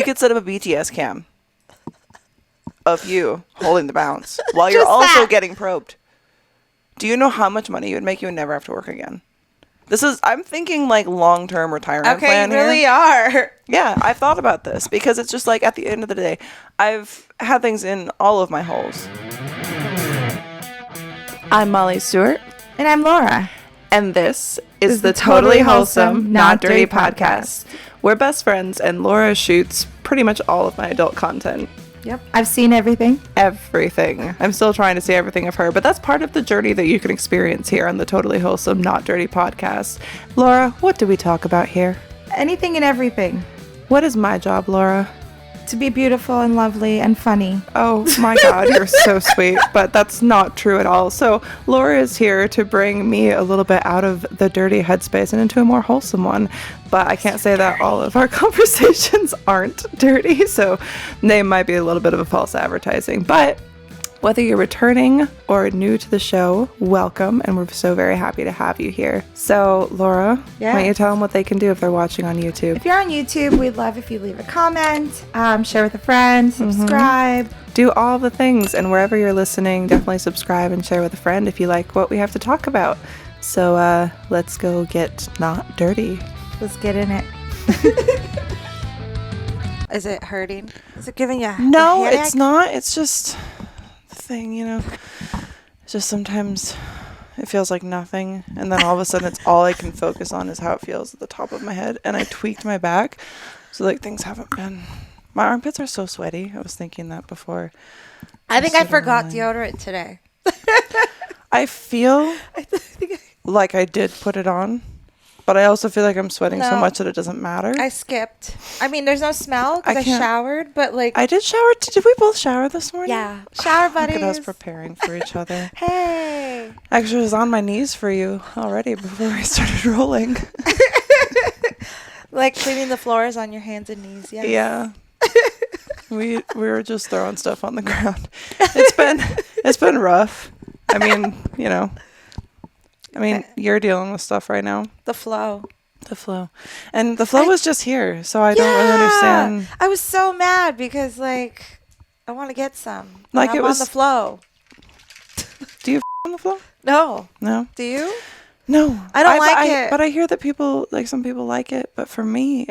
could set up a BTS cam of you holding the bounce while you're also getting probed. Do you know how much money you would make? You would never have to work again. I'm thinking like long-term retirement plan here. Okay, you really are. Yeah, I've thought about this because it's just like at the end of the day, I've had things in all of my holes. I'm Molly Stewart. And I'm Laura. And this is the Totally Wholesome, Not Dirty podcast. We're best friends, and Laura shoots pretty much all of my adult content. Yep. I've seen everything. Everything. I'm still trying to see everything of her, but that's part of the journey that you can experience here on the Totally Wholesome, Not Dirty podcast. Laura, what do we talk about here? Anything and everything. What is my job, Laura? To be beautiful and lovely and funny. Oh my God, you're so sweet, but that's not true at all. So Laura is here to bring me a little bit out of the dirty headspace and into a more wholesome one. But I can't say that all of our conversations aren't dirty, so they might be a little bit of a false advertising. But whether you're returning or new to the show, welcome, and we're so very happy to have you here. So, Laura, why don't you tell them what they can do if they're watching on YouTube? If you're on YouTube, we'd love if you leave a comment, share with a friend, subscribe. Do all the things, and wherever you're listening, definitely subscribe and share with a friend if you like what we have to talk about. So, let's go get not dirty. Let's get in it. Is it hurting? Is it giving you a No, headache? it's not. It's just thing, you know. It's just sometimes it feels like nothing, and then all of a sudden it's all I can focus on is how it feels at the top of my head, and I tweaked my back, so like things haven't been. My armpits are so sweaty. I was thinking that before. I think I forgot deodorant today. I feel like I did put it on, but I also feel like I'm sweating so much that it doesn't matter. I skipped. I mean, there's no smell because I showered, but like... I did shower. Did we both shower this morning? Yeah. Shower buddies. Look at us preparing for each other. Hey. Actually, I was on my knees for you already before I started rolling. Like cleaning the floors on your hands and knees, yes. Yeah. We were just throwing stuff on the ground. It's been rough. I mean, you know. You're dealing with stuff right now. The flow. And the flow was just here, so I don't really understand. I was so mad because, like, I want to get some. Like I'm on the flow. Do you on the flow? No. No? Do you? No. I don't like it. But I hear that some people like it, but for me...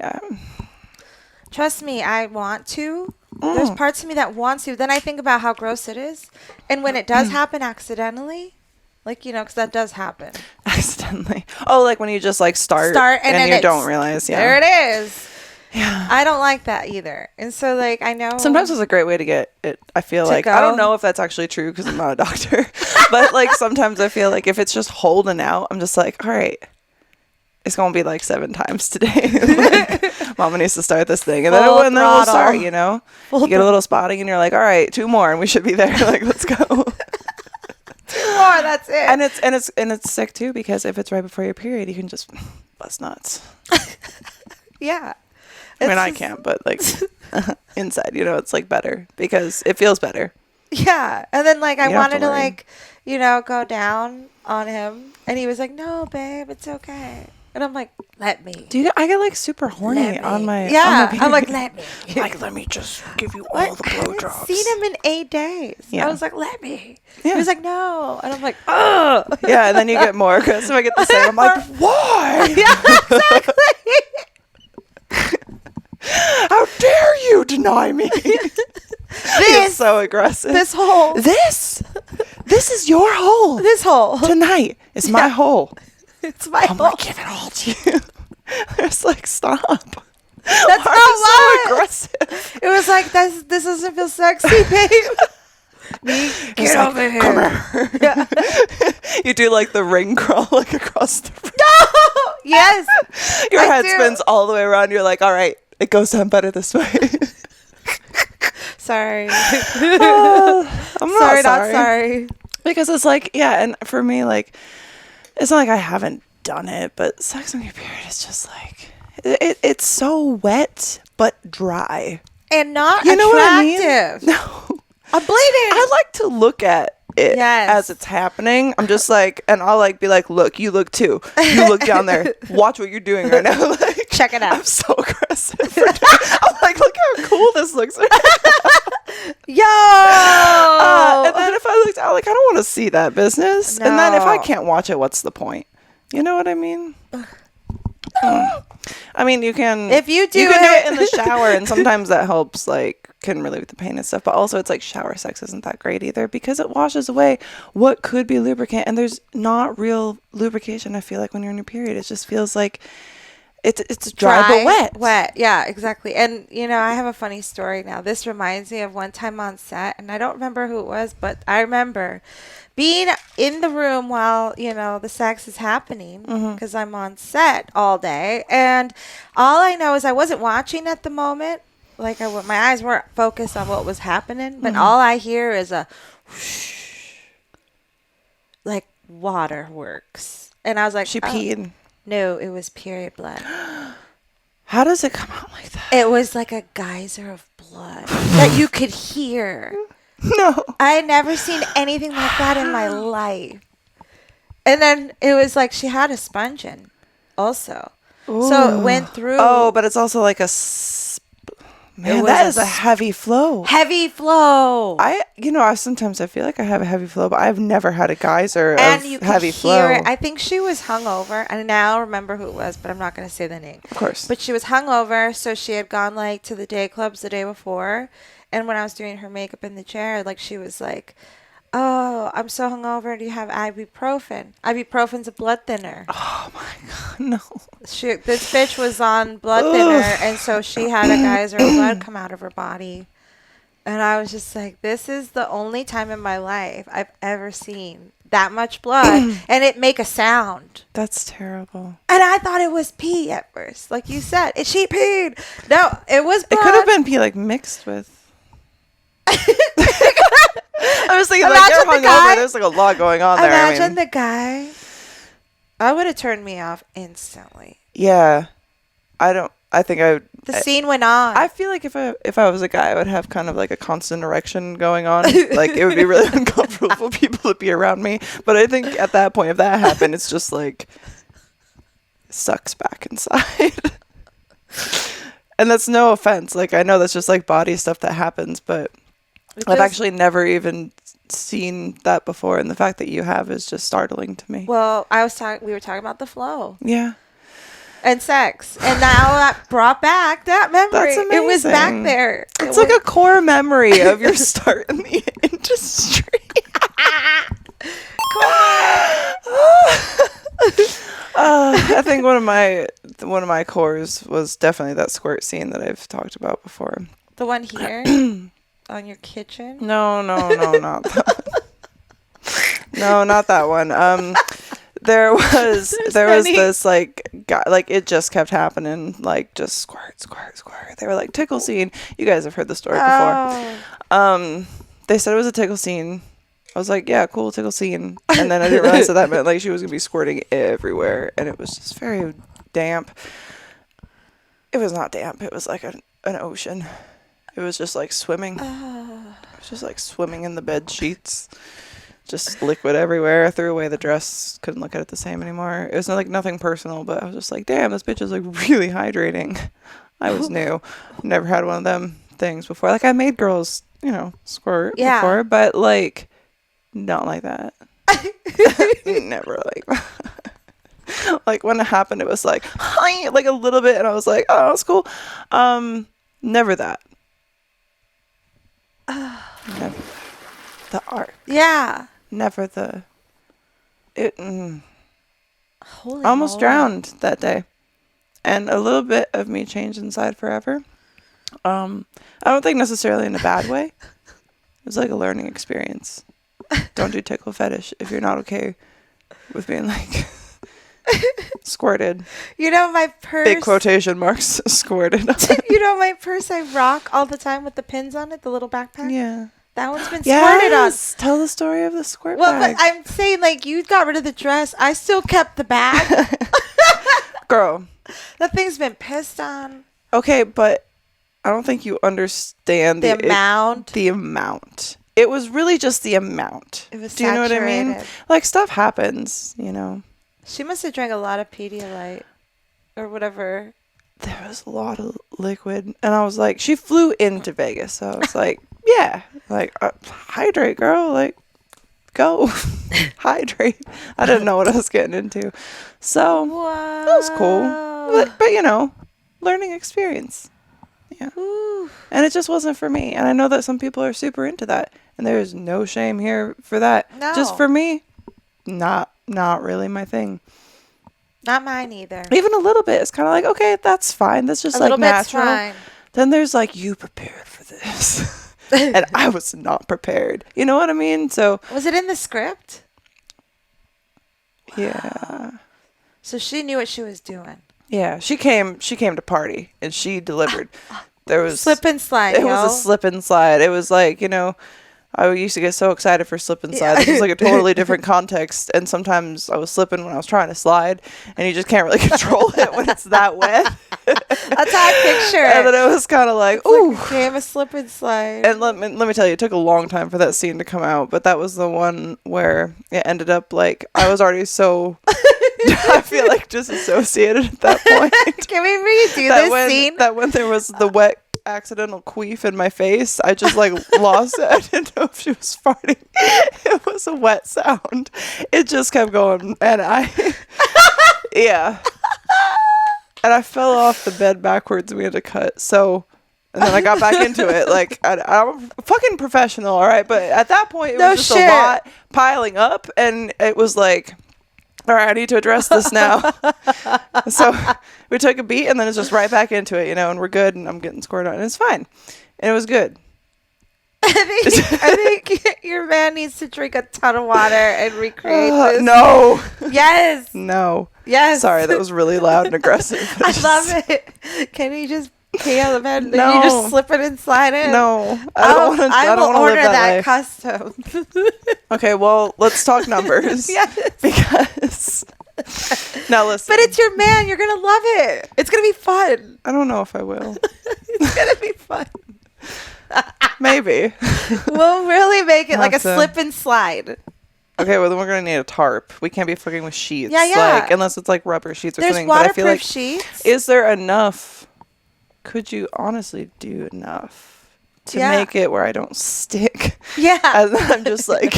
Trust me, I want to. There's parts of me that wants to. Then I think about how gross it is. And when it does happen accidentally... Like, you know, because that does happen. Accidentally. Oh, like when you just, like, start and you don't realize. Yeah. There it is. Yeah. I don't like that either. And so, like, I know. Sometimes it's a great way to get it. I feel like. I don't know if that's actually true because I'm not a doctor. But, like, sometimes I feel like if it's just holding out, I'm just like, all right. It's going to be, like, 7 times today. Like, Mama needs to start this thing. And then we'll start, you know. You get a little spotting and you're like, all right, 2 more and we should be there. Like, let's go. 2 more, that's it. And it's sick too because if it's right before your period, you can just bust nuts. Yeah. I mean, I can't, but like inside, you know, it's like better because it feels better. Yeah. And then like I wanted to like, you know, go down on him and he was like, "No, babe, it's okay." And I'm like, "Let me." I get like super horny on my I'm like, "Let me." Like, let me just give you all the blowjobs. I haven't seen him in 8 days. Yeah. I was like, "Let me." Yeah. He was like, "No." And I'm like, "Oh." Yeah, and then you get more because I get the same. I'm like, "Why?" Yeah, exactly. How dare you deny me? He's so aggressive. This hole. This is your hole. This hole. Tonight is my hole. It's my I'm hole. gonna give it all to you. It's like, stop. That's not so aggressive. It was like, this doesn't feel sexy, babe. Get over here. Come here. Yeah. You do like the ring crawl like across the room. No! Yes. Your head spins all the way around. You're like, all right, it goes down better this way. Sorry. I'm not sorry. Because it's like, yeah, and for me, like, it's not like I haven't done it, but sex on your period is just like, it's so wet but dry. And not you know attractive. What I mean? No. I'm bleeding. I like to look at it as it's happening. I'm just like, and I'll like be like, look, you look too. You look down there. Watch what you're doing right now. Like, check it out. I'm so aggressive. I'm like, look how cool this looks. Yo! And then if I looked out, like, I don't want to see that business. No. And then if I can't watch it, what's the point? You know what I mean? I mean, you can. If you do it in the shower, and sometimes that helps, like, can relieve the pain and stuff. But also, it's like shower sex isn't that great either because it washes away what could be lubricant, and there's not real lubrication. I feel like when you're in your period, it just feels like it's dry but wet. Wet, yeah, exactly. And you know, I have a funny story now. This reminds me of one time on set, and I don't remember who it was, but I remember being in the room while, you know, the sex is happening because I'm on set all day, and all I know is I wasn't watching at the moment. Like my eyes weren't focused on what was happening, but all I hear is a whoosh, like waterworks, and I was like, she peed. No, it was period blood. How does it come out like that? It was like a geyser of blood that you could hear. No. I had never seen anything like that in my life. And then it was like she had a sponge in also. Ooh. So it went through. Oh, but it's also like man, that is a heavy flow. Heavy flow. I sometimes I feel like I have a heavy flow, but I've never had a geyser of heavy flow. I think she was hungover, and now I remember who it was, but I'm not going to say the name. Of course. But she was hungover, so she had gone like to the day clubs the day before, and when I was doing her makeup in the chair, like she was like, "Oh, I'm so hungover. Do you have ibuprofen? Ibuprofen's a blood thinner." Oh my god, no. This bitch was on blood thinner, and so she had a geyser of blood come out of her body. And I was just like, this is the only time in my life I've ever seen that much blood and it make a sound. That's terrible. And I thought it was pee at first. Like you said, she peed. No, it was blood. It could have been pee, like, mixed with. I was thinking, like, you're hungover. There's, like, a lot going on there. Imagine the guy. I would have turned me off instantly. Yeah. I think I would. The scene went on. I feel like if I was a guy, I would have kind of like a constant erection going on. Like, it would be really uncomfortable for people to be around me. But I think at that point, if that happened, it's just like sucks back inside. And that's no offense. Like, I know that's just like body stuff that happens, but I've actually never even seen that before, and the fact that you have is just startling to me. Well, we were talking about the flow. Yeah. And sex. And now that brought back that memory. That's amazing. It was back there. It's like a core memory of your start in the industry. I think one of my cores was definitely that squirt scene that I've talked about before. The one here on your kitchen? No, not that. No, not that one. There was this like guy, like it just kept happening, like just squirt. They were like tickle scene. You guys have heard the story before. They said it was a tickle scene. I was like, yeah, cool, tickle scene. And then I didn't realize that meant like she was gonna be squirting everywhere, and it was just very damp. It was not damp. It was like an ocean. It was just like swimming. It was just like swimming in the bed sheets. Just liquid everywhere. I threw away the dress. Couldn't look at it the same anymore. It was like nothing personal, but I was just like, damn, this bitch is like really hydrating. I was new. Never had one of them things before. Like, I made girls, squirt before, but like not like that. Never like that. Like, when it happened, it was like, hi, like a little bit, and I was like, oh, that's cool. Never that. Never. The art. Yeah. Never the. It. Holy almost moly. Drowned that day, and a little bit of me changed inside forever. I don't think necessarily in a bad way. It was like a learning experience. Don't do tickle fetish if you're not okay with being like squirted. My purse. Big quotation marks, squirted. My purse I rock all the time with the pins on it, the little backpack. Yeah. That one's been squirted on. Tell the story of the squirt But bag. I'm saying, like, you got rid of the dress. I still kept the bag. Girl. That thing's been pissed on. Okay, but I don't think you understand the amount. The amount. It was really just the amount. It was Do you know what I mean? Like, stuff happens, She must have drank a lot of Pedialyte or whatever. there was a lot of liquid. And I was like, she flew into Vegas. So I was like, yeah, like, hydrate, girl. Like, go. Hydrate. I didn't know what I was getting into. So Wow. that was cool. But you know, learning experience. Yeah. Ooh. And it just wasn't for me. And I know that some people are super into that. And there's no shame here for that. No. Just for me, not really my thing. Not mine either. Even a little bit. It's kind of like, okay, that's fine. That's just A like little bit's natural. fine. Then there's like, you prepared for this. And I was not prepared. You know what I mean? So Was it in the script? yeah. So she knew what she was doing. Yeah. She came to party and she delivered. There was Slip and slide, It was a slip and slide. It was like, you know, I used to get so excited for slip and slide. This was like a totally different context. And sometimes I was slipping when I was trying to slide. And you just can't really control it when it's that wet. That's how I picture it. And then it was kind of like, It's ooh. like a game of slip and slide. And let me tell you, it took a long time for that scene to come out. But that was the one where it ended up like, I was already so... I feel like disassociated at that point. Can we redo this scene? That when there was the wet accidental queef in my face, I just like lost it. I didn't know if she was farting. It was a wet sound. It just kept going, and yeah. And I fell off the bed backwards. And we had to cut. So, and then I got back into it. Like I'm a fucking professional, all right. But at that point, it was just a lot piling up, and it was like, all right, I need to address this now. So we took a beat and then it's just right back into it, you know, and we're good and I'm getting squirted on and it's fine. And it was good. I think your man needs to drink a ton of water and recreate this. No. Yes. No. Yes. Sorry, that was really loud and aggressive. I love it. Can you just pee on the bed and No. you just slip it and slide it? No. I don't want to I will live order that way. custom. Okay, well, let's talk numbers. Yes. Because now listen. But it's your man. You're going to love it. It's going to be fun. I don't know if I will. It's going to be fun. Maybe. We'll really make it like a Have to. slip and slide. Okay, well then we're gonna need a tarp. We can't be fucking with sheets. Yeah. Like, unless it's like rubber sheets or There's something. But I waterproof feel like sheets. is there enough? Could you honestly do enough to make it where I don't stick? Yeah. And then I'm just like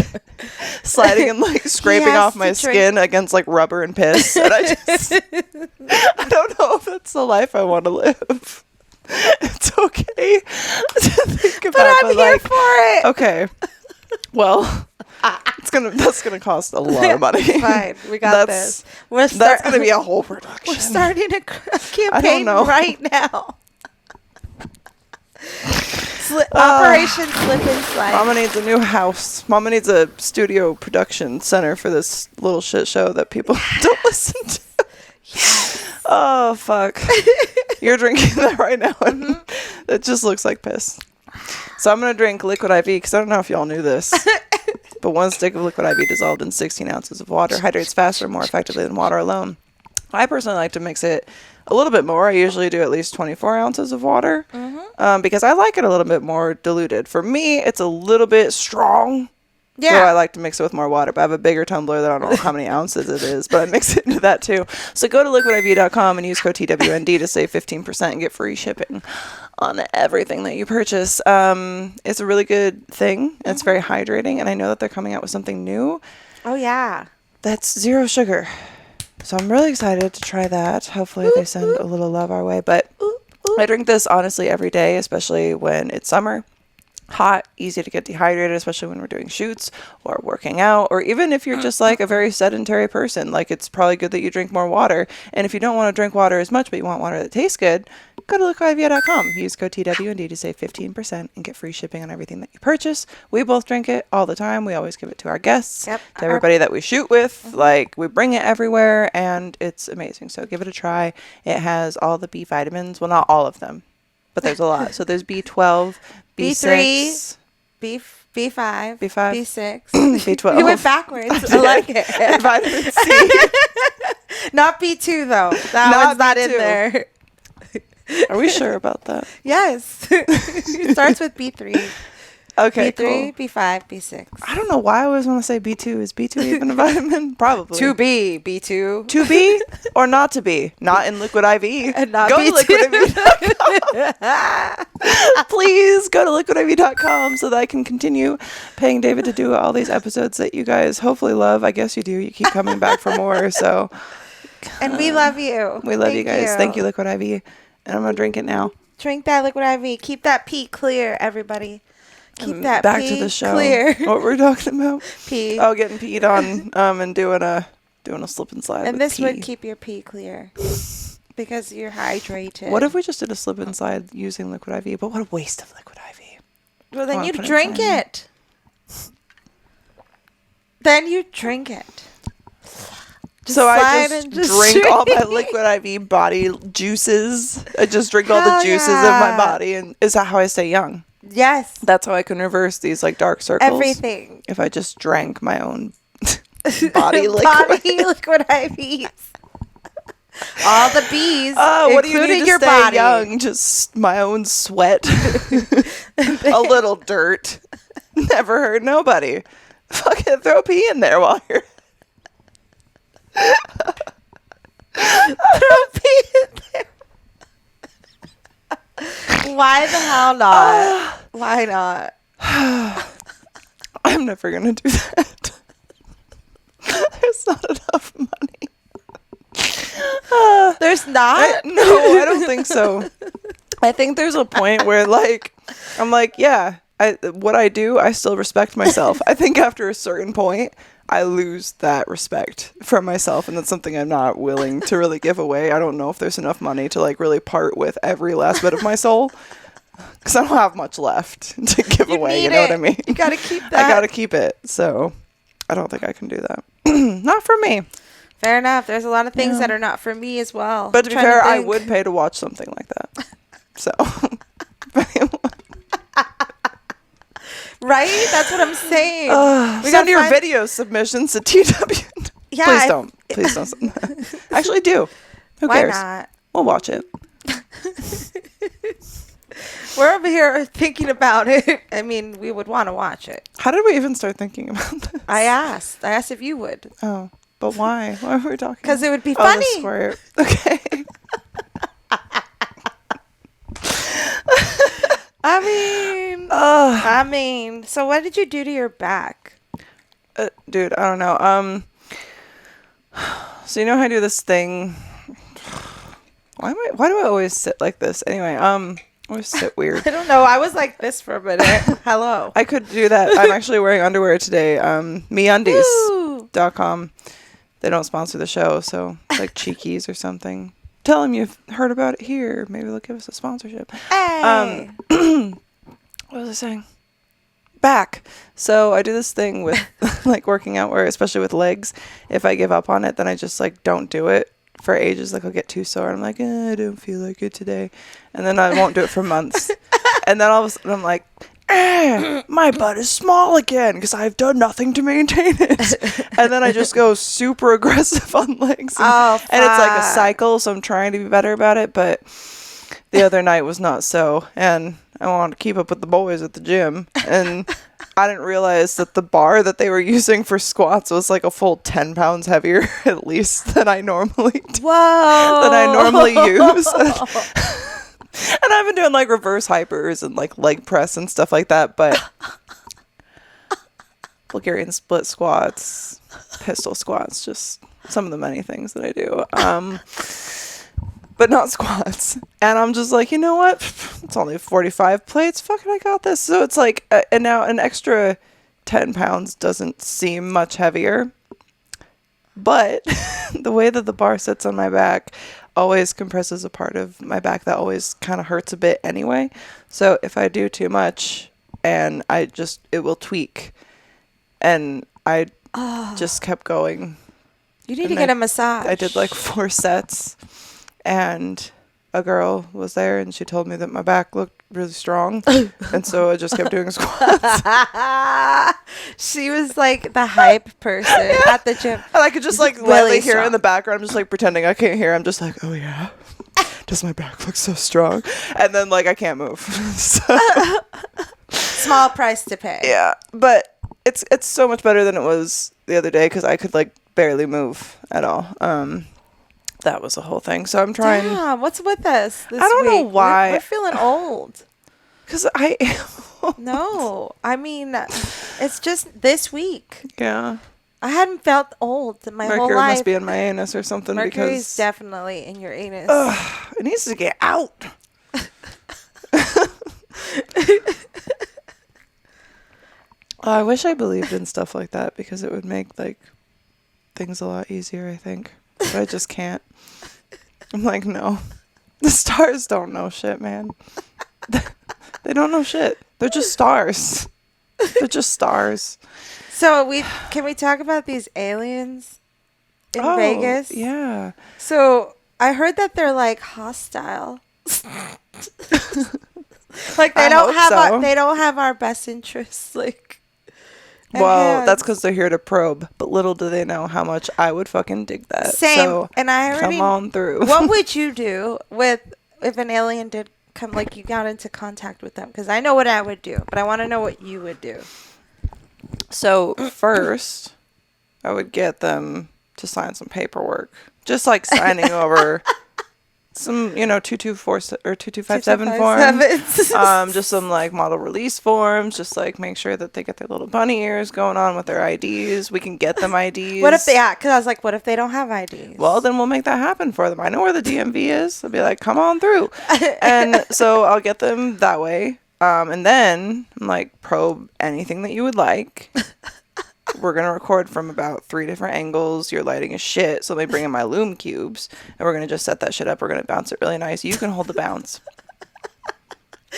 sliding and like scraping has off to my drink- skin against like rubber and piss. And I don't know if that's the life I want to live. It's okay to think about, But I'm here like, for it. okay. Well, that's gonna cost a lot of money. Fine, we got this. That's gonna be a whole production. We're starting a campaign know. right now. Operation Slip and Slide. Mama needs a new house. Mama needs a studio production center for this little shit show that people don't listen to. Yes. Oh, fuck. You're drinking that right now. And it just looks like piss. So I'm going to drink liquid IV because I don't know if y'all knew this. But 1 stick of liquid IV dissolved in 16 ounces of water hydrates faster and more effectively than water alone. I personally like to mix it a little bit more. I usually do at least 24 ounces of water because I like it a little bit more diluted. For me, it's a little bit strong. Yeah. So I like to mix it with more water, but I have a bigger tumbler that I don't know how many ounces it is, but I mix it into that too. So go to liquidiv.com and use code TWND to save 15% and get free shipping on everything that you purchase. It's a really good thing. It's very hydrating, and I know that they're coming out with something new. Oh, yeah. That's 0 sugar. So I'm really excited to try that. Hopefully they send a little love our way, but I drink this honestly every day, especially when it's summer. Hot, easy to get dehydrated, especially when we're doing shoots or working out, or even if you're just like a very sedentary person. Like, it's probably good that you drink more water. And if you don't want to drink water as much, but you want water that tastes good, go to liquidiv.com. Use code TWND to save 15% and get free shipping on everything that you purchase. We both drink it all the time. We always give it to our guests, to everybody that we shoot with. Like, we bring it everywhere, and it's amazing. So give it a try. It has all the B vitamins. Well, not all of them, but there's a lot. So there's B12, B3, B5, B5, B6, B12. You went backwards. I like it. And vitamin C. Not B2 though. That one's not in there. Are we sure about that? Yes. It starts with B3. Okay, B3, cool. B5, B6. I don't know why I always want to say B2. Is B2 even a vitamin? Probably. 2B, B2. To be or not to be? Not in Liquid IV. And not Go B2. to liquidiv.com. Please go to liquidiv.com so that I can continue paying David to do all these episodes that you guys hopefully love. I guess you do. You keep coming back for more. So, And we love you. we love you guys. Thank you, Liquid IV. And I'm going to drink it now. Drink that Liquid IV. Keep that pee clear, everybody. Keep that Back pee to the show. clear. What were we talking about? Pee. Oh, getting peed on and doing a slip and slide. And with this pee. would keep your pee clear because you're hydrated. What if we just did a slip and slide using Liquid IV? But what a waste of Liquid IV. Well, then Oh, you put it drink in. it. Then you drink it. Just So I slide just and just drink all my Liquid IV body juices. I just drink all the Hell juices of my yeah. body. And is that how I stay young? Yes. That's how I can reverse these like dark circles. Everything. If I just drank my own body liquid. Body Liquid IVs. All the bees, What do you including need to your stay body. young? Just my own sweat. A little dirt. Never hurt nobody. Fucking throw pee in there while you're... Throw pee in there. Why the hell not? Why not? I'm never gonna do that. There's not enough money. There's not? No, I don't think so. I think there's a point where like I'm like, yeah, what I do, I still respect myself. I think after a certain point, I lose that respect for myself, and that's something I'm not willing to really give away. I don't know if there's enough money to like really part with every last bit of my soul, because I don't have much left to give away. You know what I mean? You gotta keep that. I gotta keep it. So I don't think I can do that. Not for me. Fair enough. There's a lot of things that are not for me as well. But to be I'm trying fair, I think. would pay to watch something like that. So. Right? That's what I'm saying. Send gotta your find- video submissions to TW. Yeah, Please don't. Please don't send that. Actually, do. Who Why cares? not? We'll watch it. We're over here thinking about it. I mean, we would want to watch it. How did we even start thinking about this? I asked if you would. Oh, but why? Why were we talking? Because it would be Oh, funny. the squirt. Okay. I mean, so what did you do to your back? Dude, I don't know. So you know how I do this thing? Why do I always sit like this? Anyway, I always sit weird. I don't know. I was like this for a minute. Hello. I could do that. I'm actually wearing underwear today. MeUndies.com. They don't sponsor the show, so it's like Cheekies or something. Tell them you've heard about it here. Maybe they'll give us a sponsorship. Hey. What was I saying? Back. So I do this thing with like working out where, especially with legs, if I give up on it, then I just like don't do it for ages. Like I'll get too sore. I'm like, I don't feel like it today. And then I won't do it for months. And then all of a sudden I'm like, my butt is small again because I've done nothing to maintain it. And then I just go super aggressive on legs. And it's like a cycle. So I'm trying to be better about it. But the other night was not so. And I wanted to keep up with the boys at the gym. And I didn't realize that the bar that they were using for squats was like a full 10 pounds heavier at least than I normally do. Whoa. Than I normally use. And I've been doing like reverse hypers and like leg press and stuff like that, but Bulgarian split squats, pistol squats, just some of the many things that I do. But not squats. And I'm just like, you know what? It's only 45 plates. Fuck it, I got this. So it's like, and now an extra 10 pounds doesn't seem much heavier. But the way that the bar sits on my back always compresses a part of my back that always kind of hurts a bit anyway. So if I do too much and it will tweak. And I just kept going. You need to get a massage. I did like 4 sets. And a girl was there and she told me that my back looked really strong. And so I just kept doing squats. She was like the hype person at the gym. And I could just like Really lightly hear strong. in the background. I'm just like pretending I can't hear. I'm just like, oh yeah. Does my back look so strong? And then like I can't move. So small price to pay. Yeah, but it's so much better than it was the other day because I could like barely move at all. That was the whole thing. So I'm trying. Damn, what's with us this I don't know week? why. We're feeling old. Because I No, I mean, it's just this week. Yeah. I hadn't felt old my whole Mercury life. must be in my anus or something. Mercury's because definitely in your anus. it needs to get out. I wish I believed in stuff like that because it would make like things a lot easier, I think. But I just can't. I'm like, no. The stars don't know shit, man. They don't know shit. They're just stars. They're just stars. So can we talk about these aliens in Vegas? Yeah. So I heard that they're like hostile. Like they don't have our best interests. Like, well, that's because they're here to probe. But little do they know how much I would fucking dig that. Same. So and I already come on through. What would you do if an alien did come? Like you got into contact with them? Because I know what I would do, but I want to know what you would do. So first, I would get them to sign some paperwork, just like signing over some, 2247 or 2257 forms. Just some like model release forms, just like make sure that they get their little bunny ears going on with their IDs. We can get them IDs. What if because I was like, what if they don't have IDs? Well, then we'll make that happen for them. I know where the DMV is. I'll be like, come on through. And so I'll get them that way. And then I'm like, probe anything that you would like. We're going to record from about 3 different angles. Your lighting is shit. So let me bring in my Lume cubes and we're going to just set that shit up. We're going to bounce it really nice. You can hold the bounce.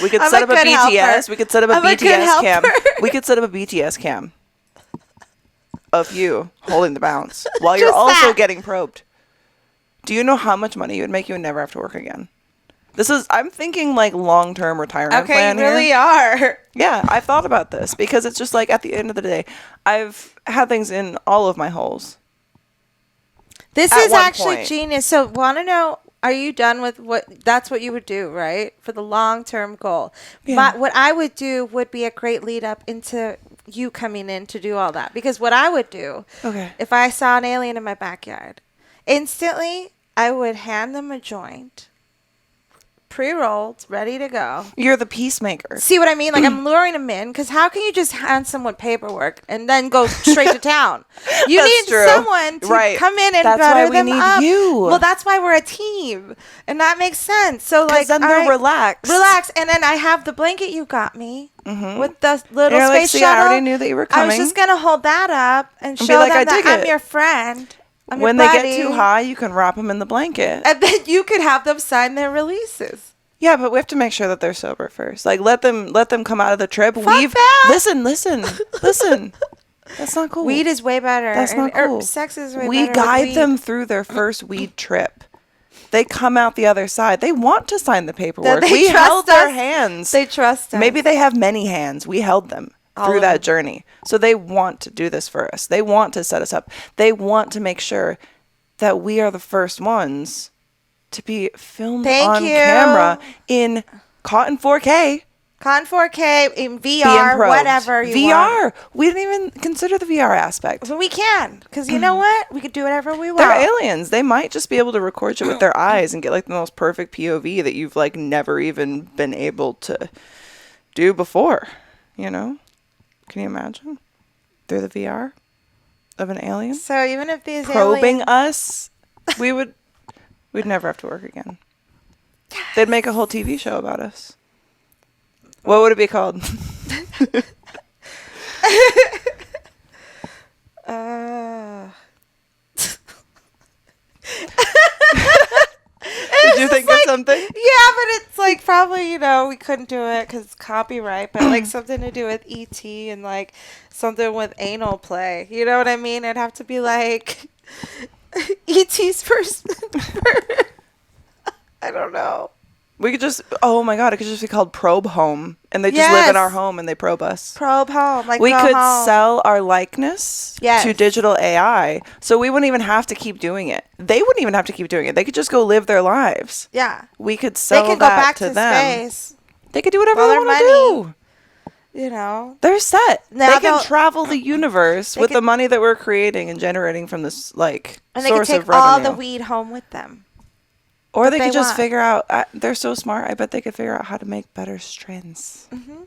We could set up a BTS. We could set up a BTS cam. We could set up a BTS cam of you holding the bounce while you're also getting probed. Do you know how much money you would make? You would never have to work again. I'm thinking like long-term retirement plan here. Okay, you really are. Yeah, I've thought about this because it's just like at the end of the day, I've had things in all of my holes. This is actually genius. So want to know, are you done with that's what you would do, right? For the long-term goal. Yeah. What I would do would be a great lead up into you coming in to do all that. Because what I would do, if I saw an alien in my backyard, instantly I would hand them a joint. Pre-rolled, ready to go. You're the peacemaker. See what I mean? Like I'm luring them in because how can you just hand someone paperwork and then go straight to town? You need someone to come in and butter them up. You. Well, that's why we're a team, and that makes sense. So like, then they're relaxed, and then I have the blanket you got me with the little space shuttle. I already knew that you were coming. I was just gonna hold that up and show them that I'm your friend. When they get too high, you can wrap them in the blanket. And then you could have them sign their releases. Yeah, but we have to make sure that they're sober first. Like, let them come out of the trip. Listen. That's not cool. Weed is way better. That's not cool. Sex is way better. We guide them through their first weed trip. They come out the other side. They want to sign the paperwork. We held their hands. They trust us. Maybe they have many hands. We held them through that journey. So they want to do this for us. They want to set us up. They want to make sure that we are the first ones to be filmed on camera caught in 4K. Caught in 4K, in VR, whatever you want. VR. We didn't even consider the VR aspect. Well, we can. Because you know what? We could do whatever we want. They're aliens. They might just be able to record you with their eyes and get like the most perfect POV that you've like never even been able to do before. Can you imagine? Through the VR of an alien? So even if these probing us, we'd never have to work again. Yes. They'd make a whole TV show about us. What would it be called? Did you think of something? Yeah, but it's like probably, we couldn't do it because it's copyright, but like something to do with E.T. and like something with anal play. You know what I mean? It'd have to be like E.T.'s first. I don't know. We could just, oh my God, it could just be called Probe Home. And they just live in our home and they probe us. Probe Home. Like we could sell our likeness to digital AI. So we wouldn't even have to keep doing it. They wouldn't even have to keep doing it. They could just go live their lives. Yeah. We could sell they could that go back to them. Space. They could do whatever they want to do. you know. They're set. Now They can travel the universe with the money that we're creating and generating from this, like, and they source can of take revenue. all the weed home with them. Or they could just figure out, they're so smart, I bet they could figure out how to make better strains. Mm-hmm.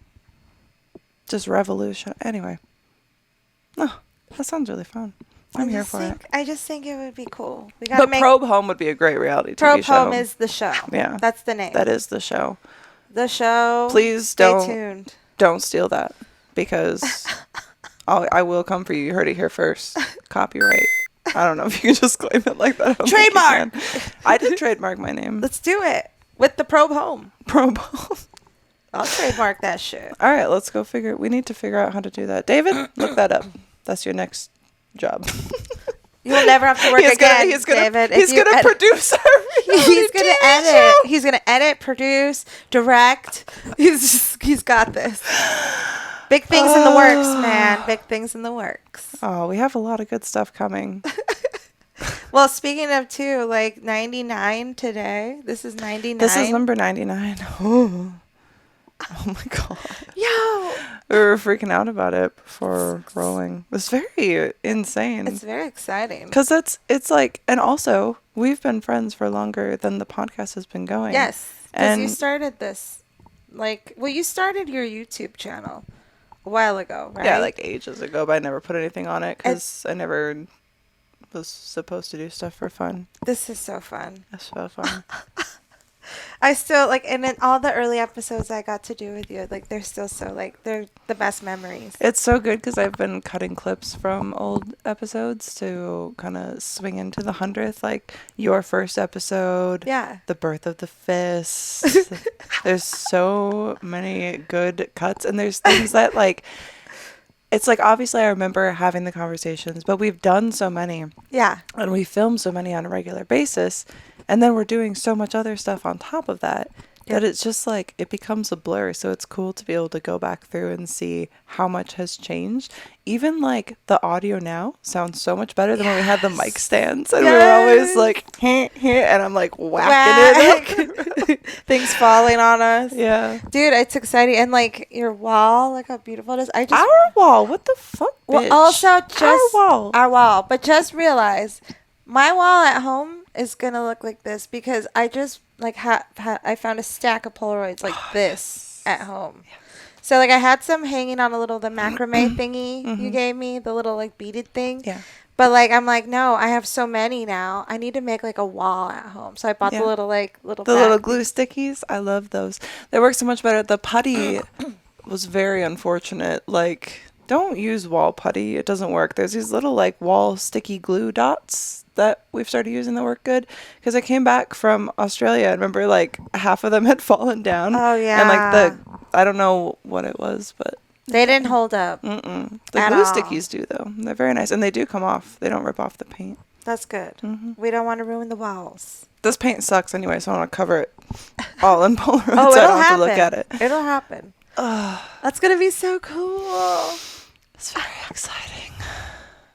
Just revolution. Anyway. Oh, that sounds really fun. I'm here for it. I just think it would be cool. We gotta But Probe Home would be a great reality TV show. Probe Home is the show. Yeah. That's the name. That is the show. The show. Please Stay tuned. Don't steal that, because I will come for you. You heard it here first. Copyright. I don't know if you can just claim it like that. Trademark. I did trademark my name. Let's do it with the Probe Home. Probe Home. I'll trademark that shit. All right, let's go figure. We need to figure out how to do that. David, look that up. That's your next job. You'll never have to work again, David. He's gonna produce. He's gonna edit. He's gonna edit, produce, direct. He's got this. Big things in the works, man. Big things in the works. Oh, we have a lot of good stuff coming. Well, speaking of too, like 99 today. This is 99. This is number 99. Oh my god. Yo. We were freaking out about it before rolling. It was very insane. It's very exciting. Because it's like, and also, we've been friends for longer than the podcast has been going. Yes. Because you started this, you started your YouTube channel a while ago, right? Yeah, like ages ago, but I never put anything on it because I never was supposed to do stuff for fun. This is so fun. It's so fun. I still and in all the early episodes I got to do with you, they're still so they're the best memories. It's so good because I've been cutting clips from old episodes to kind of swing into the 100th, like your first episode. Yeah. The birth of the fist. There's so many good cuts, and there's things that it's like, obviously I remember having the conversations, but we've done so many. Yeah. And we film so many on a regular basis. And then we're doing so much other stuff on top of that, that it's just it becomes a blur. So it's cool to be able to go back through and see how much has changed. Even the audio now sounds so much better than when we had the mic stands. And we were always and I'm whacking it up. Things falling on us. Yeah. Dude, it's exciting. And your wall, how beautiful it is. Our wall, what the fuck, bitch? Well, also just our wall. But just realize my wall at home is gonna look like this because I just I found a stack of Polaroids this at home. Yeah. So I had some hanging on the macrame thingy you gave me, the little beaded thing. Yeah. But I'm no, I have so many now. I need to make a wall at home. So I bought the little little glue stickies. I love those. They work so much better. The putty was very unfortunate. Don't use wall putty. It doesn't work. There's these little wall sticky glue dots that we've started using that work good. Because I came back from Australia and remember half of them had fallen down. Oh yeah. And I don't know what it was, but they didn't hold up. The glue stickies do though. They're very nice and they do come off. They don't rip off the paint. That's good. We don't want to ruin the walls. This paint sucks anyway, so I want to cover it all in Polaroid so it'll I don't happen. have to look at it. It'll happen. That's gonna be so cool. It's very exciting.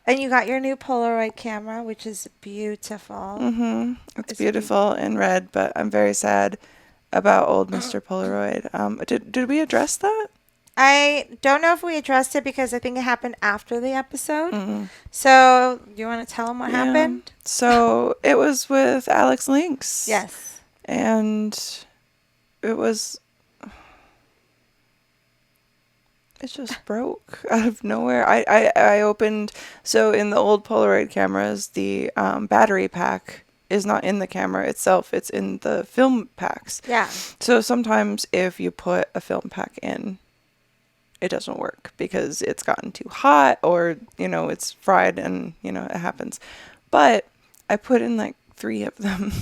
And you got your new Polaroid camera, which is beautiful. Mm-hmm. It's beautiful in red, but I'm very sad about old Mr. Polaroid. Did we address that? I don't know if we addressed it because I think it happened after the episode. Mm-hmm. So, you want to tell them what happened? So, it was with Alex Lynx. Yes. And it just broke out of nowhere. I opened, so in the old Polaroid cameras, the battery pack is not in the camera itself. It's in the film packs. Yeah. So sometimes if you put a film pack in, it doesn't work because it's gotten too hot or, it's fried and, it happens. But I put in 3 of them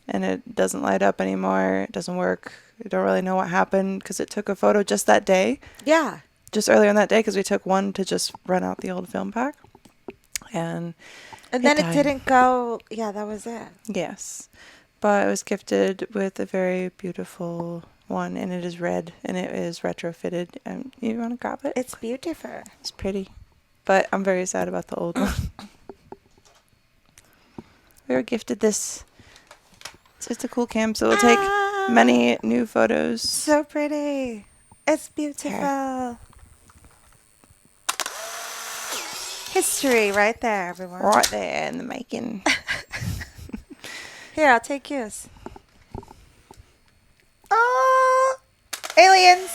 and it doesn't light up anymore. It doesn't work. I don't really know what happened because it took a photo just that day. Yeah. Just earlier on that day because we took one to just run out the old film pack. And then it didn't go. Yeah, that was it. Yes. But I was gifted with a very beautiful one and it is red and it is retrofitted. And you want to grab it? It's beautiful. It's pretty. But I'm very sad about the old one. We were gifted this. It's just a cool cam, so we'll take many new photos. So pretty. It's beautiful. History right there, everyone. Right there in the making. Here, I'll take yours. Oh, aliens.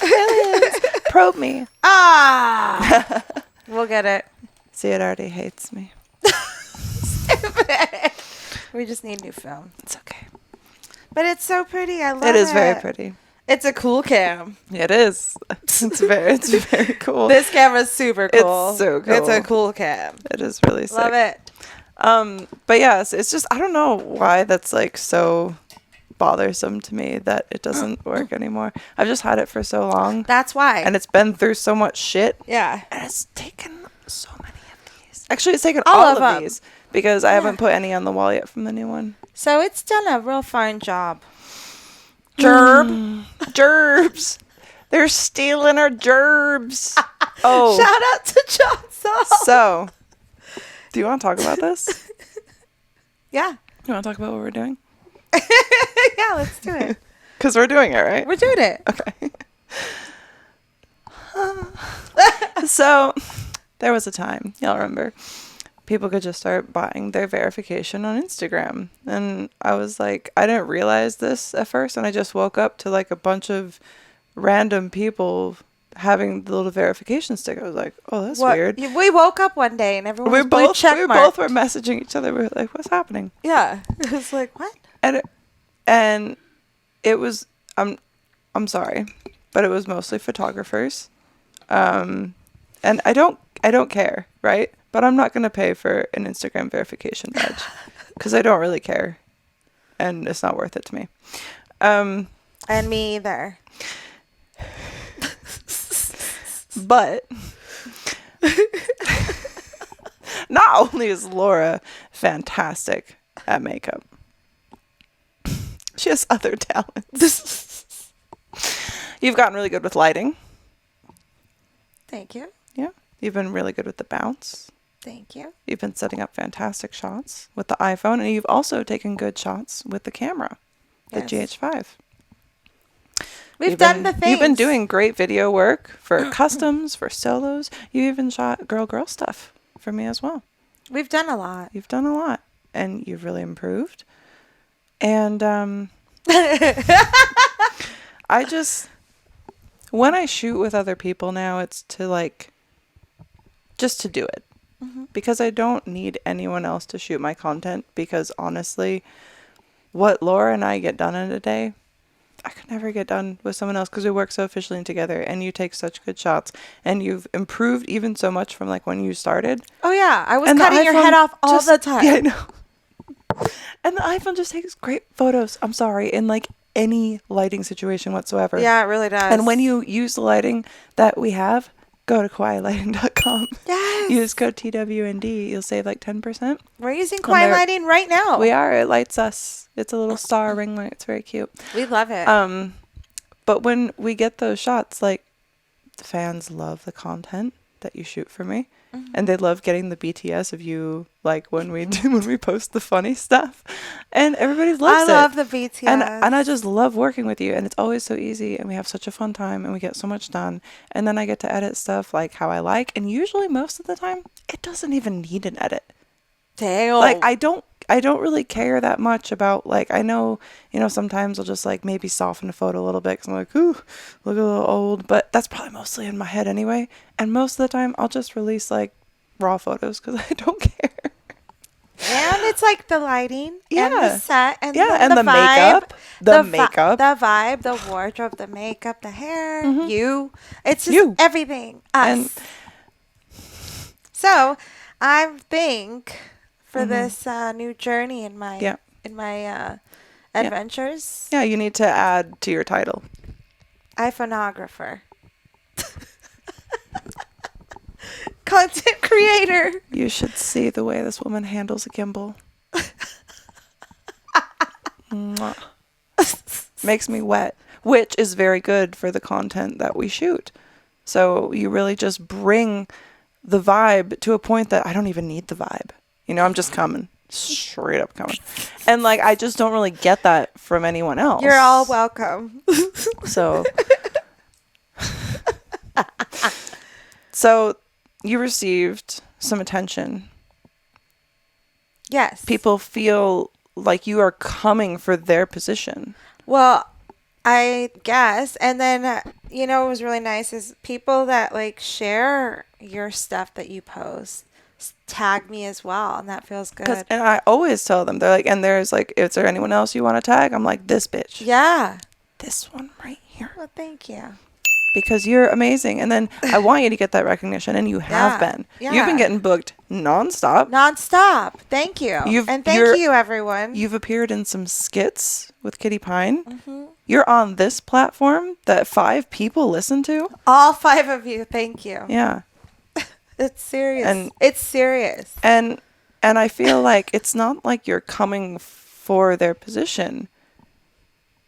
Aliens. Probe me. Ah. We'll get it. See, it already hates me. We just need new film. It's okay. But it's so pretty. I love it. It is very pretty. It's a cool cam. It is. It's very cool. This camera's super cool. It's so cool. It's a cool cam. It is really sick. Love it. But yes, it's just, I don't know why that's like so bothersome to me that it doesn't work anymore. I've just had it for so long. That's why. And it's been through so much shit. Yeah. And it's taken so many of these. Actually, it's taken all of these because I haven't put any on the wall yet from the new one. So it's done a real fine job. Gerbs. They're stealing our gerbs. Oh. Shout out to John Saul. So, do you want to talk about this? Yeah. You want to talk about what we're doing? Yeah, let's do it. Because we're doing it, right? We're doing it. Okay. So, there was a time, y'all remember, people could just start buying their verification on Instagram. And I was like, I didn't realize this at first. And I just woke up to like a bunch of random people having the little verification stick. I was like, oh, that's weird. We woke up one day and everyone was both were messaging each other. We were like, what's happening? Yeah. It was like, what? And it was, I'm sorry, but it was mostly photographers. And I don't care, right? But I'm not going to pay for an Instagram verification badge because I don't really care. And it's not worth it to me. And me either. But not only is Laura fantastic at makeup, she has other talents. You've gotten really good with lighting. Thank you. Yeah. You've been really good with the bounce. Thank you. You've been setting up fantastic shots with the iPhone, and you've also taken good shots with the camera, the GH5. We've done the things. You've been doing great video work for customs, for solos. You even shot girl stuff for me as well. We've done a lot. You've done a lot, and you've really improved. And I just, when I shoot with other people now, it's to like, just to do it. Mm-hmm. Because I don't need anyone else to shoot my content, because honestly, what Laura and I get done in a day, I could never get done with someone else, because we work so efficiently together, and you take such good shots, and you've improved even so much from like when you started. Oh yeah, I was cutting your head off all the time. Yeah, I know. And the iPhone just takes great photos. I'm sorry, in like any lighting situation whatsoever. Yeah, it really does. And when you use the lighting that we have, go to KawaiiLighting.com. Yes. Use code TWND. You'll save like 10%. We're using Kauai Lighting right now. We are. It lights us. It's a little star ring light. It's very cute. We love it. But when we get those shots, like, the fans love the content that you shoot for me. Mm-hmm. And they love getting the BTS of you, like when we post the funny stuff, and everybody loves it. I love the BTS, and I just love working with you, and it's always so easy, and we have such a fun time, and we get so much done. And then I get to edit stuff like how I like, and usually most of the time it doesn't even need an edit. Damn. Like I don't really care that much about, like, I know, sometimes I'll just like maybe soften a photo a little bit because I'm like, ooh, look a little old, but that's probably mostly in my head anyway. And most of the time I'll just release like raw photos because I don't care. And it's like the lighting and the set and the vibe, makeup, the makeup, the vibe, the wardrobe, the makeup, the hair, mm-hmm. It's just everything. Us. So I think for this new journey in my adventures. Yeah, you need to add to your title. iPhoneographer. Content creator. You should see the way this woman handles a gimbal. Makes me wet, which is very good for the content that we shoot. So you really just bring the vibe to a point that I don't even need the vibe. I'm just coming. Straight up coming. And like, I just don't really get that from anyone else. You're all welcome. So So you received some attention. Yes. People feel like you are coming for their position. Well, I guess. And then, what was really nice is people that like share your stuff that you post tag me as well. And that feels good. And I always tell them, they're like, and there's like, is there anyone else you want to tag? I'm like, this bitch. Yeah. This one right here. Well, thank you. Because you're amazing. And then I want you to get that recognition. And you have been. Yeah. You've been getting booked nonstop. Thank you. Thank you, everyone. You've appeared in some skits with Kitty Pine. Mm-hmm. You're on this platform that 5 people listen to. All 5 of you. Thank you. Yeah. It's serious. It's serious. And I feel like it's not like you're coming for their position.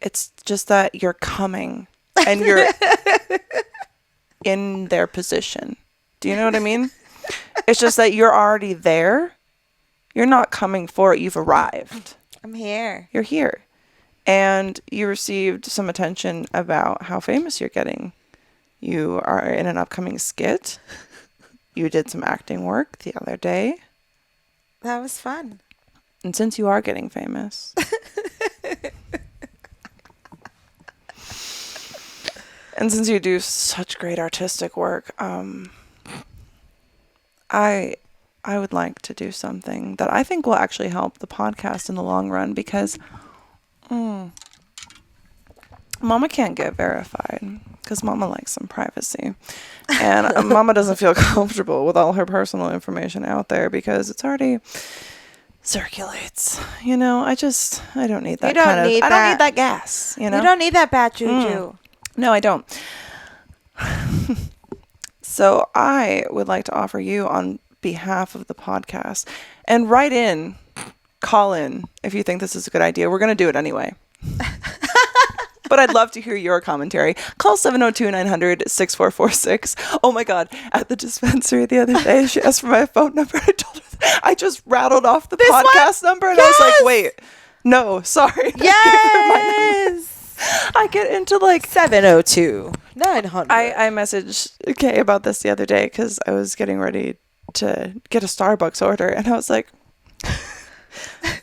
It's just that you're coming and you're in their position. Do you know what I mean? It's just that you're already there. You're not coming for it. You've arrived. I'm here. You're here. And you received some attention about how famous you're getting. You are in an upcoming skit. You did some acting work the other day. That was fun. And since you are getting famous... and since you do such great artistic work, I would like to do something that I think will actually help the podcast in the long run, because Mama can't get verified because Mama likes some privacy. And Mama doesn't feel comfortable with all her personal information out there because it's already circulates. I don't need that I don't need that gas, You don't need that bad juju. No, I don't. So I would like to offer you on behalf of the podcast, and call in if you think this is a good idea. We're going to do it anyway. But I'd love to hear your commentary. Call 702-900-6446. Oh my God. At the dispensary the other day, she asked for my phone number. I told her I just rattled off the podcast number, and I was like, wait, no, sorry. Yes. I get into like 702-900. I messaged Kay about this the other day because I was getting ready to get a Starbucks order, and I was like,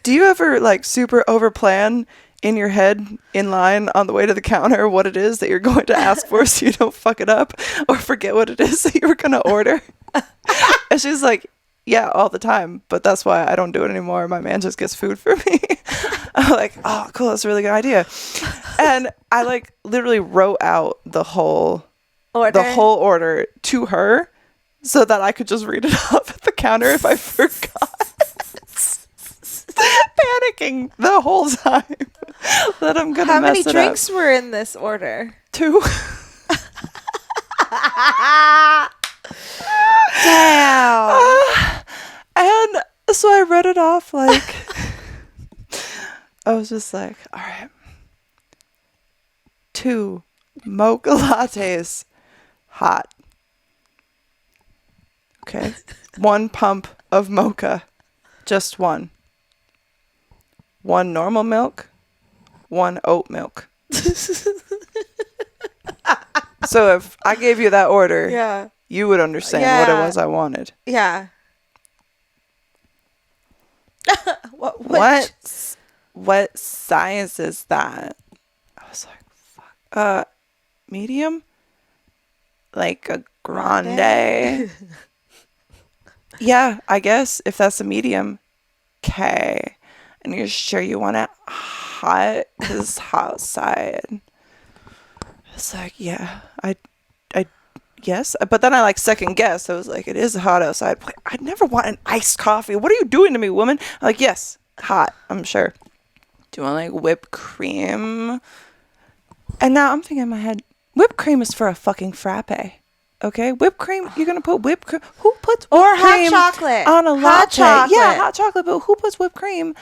do you ever like super overplan in your head in line on the way to the counter what it is that you're going to ask for so you don't fuck it up or forget what it is that you were going to order? And she's like, yeah, all the time, but that's why I don't do it anymore. My man just gets food for me. I'm like, oh, cool, that's a really good idea. And I like literally wrote out the whole order to her so that I could just read it off at the counter if I forgot. Panicking the whole time that I'm gonna How mess many it drinks up. were in this order? 2. Damn. And so I read it off like I was just like, all right, 2 mocha lattes, hot. Okay. 1 pump of mocha, just 1. 1 normal milk, 1 oat milk. So if I gave you that order, you would understand what it was I wanted. Yeah. What size is that? I was like, fuck. Medium? Like a grande? Yeah, I guess if that's a medium. Okay. And you're sure you want it hot? Because it's hot outside. It's like, yeah, I yes. But then I like second guess. I was like, it is hot outside. But I'd never want an iced coffee. What are you doing to me, woman? I'm like, yes, hot, I'm sure. Do you want like whipped cream? And now I'm thinking in my head, whipped cream is for a fucking frappe. Okay, whipped cream. You're gonna put whipped cream. Who puts whipped cream hot chocolate on a latte? Chocolate. Yeah, hot chocolate. But who puts whipped cream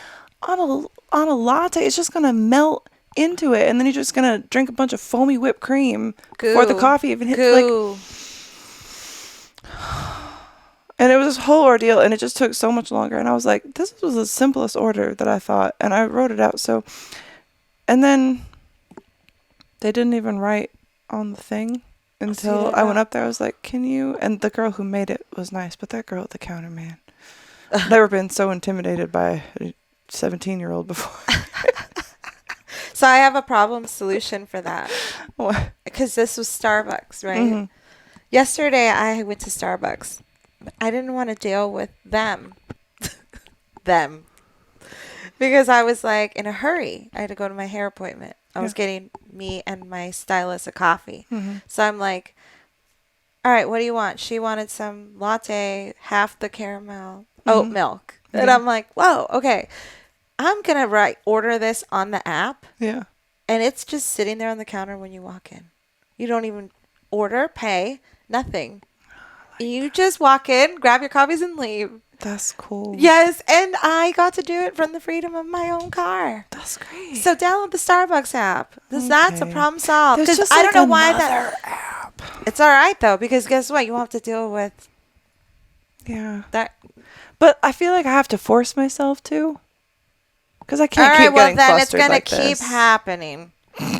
on a latte? It's just gonna melt into it, and then you're just gonna drink a bunch of foamy whipped cream before the coffee even hits. Like, and it was this whole ordeal, and it just took so much longer. And I was like, this was the simplest order that I thought, and I wrote it out. So, and then they didn't even write on the thing until I went up there. I was like, can you? And the girl who made it was nice, but that girl at the counter, man. I've never been so intimidated by a 17-year-old before. So I have a problem solution for that. What? Because this was Starbucks, right? Mm-hmm. Yesterday I went to Starbucks. I didn't want to deal with them. Because I was like in a hurry. I had to go to my hair appointment. I was getting me and my stylist a coffee. Mm-hmm. So I'm like, all right, what do you want? She wanted some latte, half the caramel, oat milk. Mm-hmm. And I'm like, whoa, okay. I'm going to order this on the app. Yeah. And it's just sitting there on the counter when you walk in. You don't even order, pay, nothing. You just walk in, grab your coffees, and leave. That's cool. Yes, and I got to do it from the freedom of my own car. That's great. So download the Starbucks app. That's a problem solved. There's just I don't know why that app. It's all right though, because guess what? You won't have to deal with that. But I feel like I have to force myself to, because I can't keep getting flustered like this. Then it's gonna keep happening.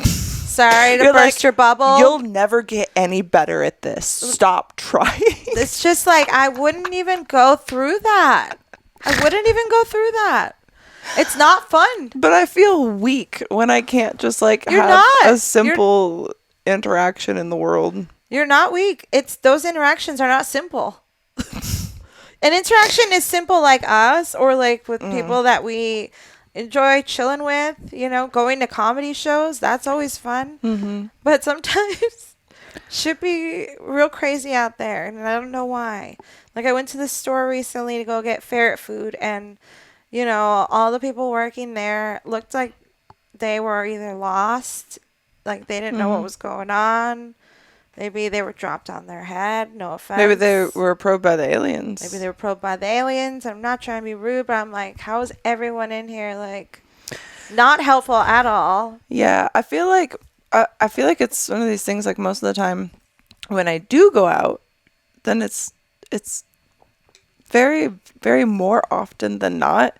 Sorry to burst your bubble. You'll never get any better at this. Stop trying. It's just like I wouldn't even go through that. It's not fun. But I feel weak when I can't just have a simple interaction in the world. You're not weak. Those interactions are not simple. An interaction is simple like us or like with people that we enjoy chilling with, going to comedy shows. That's always fun. Mm-hmm. But sometimes should be real crazy out there. And I don't know why. Like I went to the store recently to go get ferret food. And, all the people working there looked like they were either lost. Like they didn't know what was going on. Maybe they were dropped on their head. No offense. Maybe they were probed by the aliens. I'm not trying to be rude, but I'm like, how is everyone in here not helpful at all? Yeah, I feel like it's one of these things. Like most of the time, when I do go out, then it's very, very more often than not,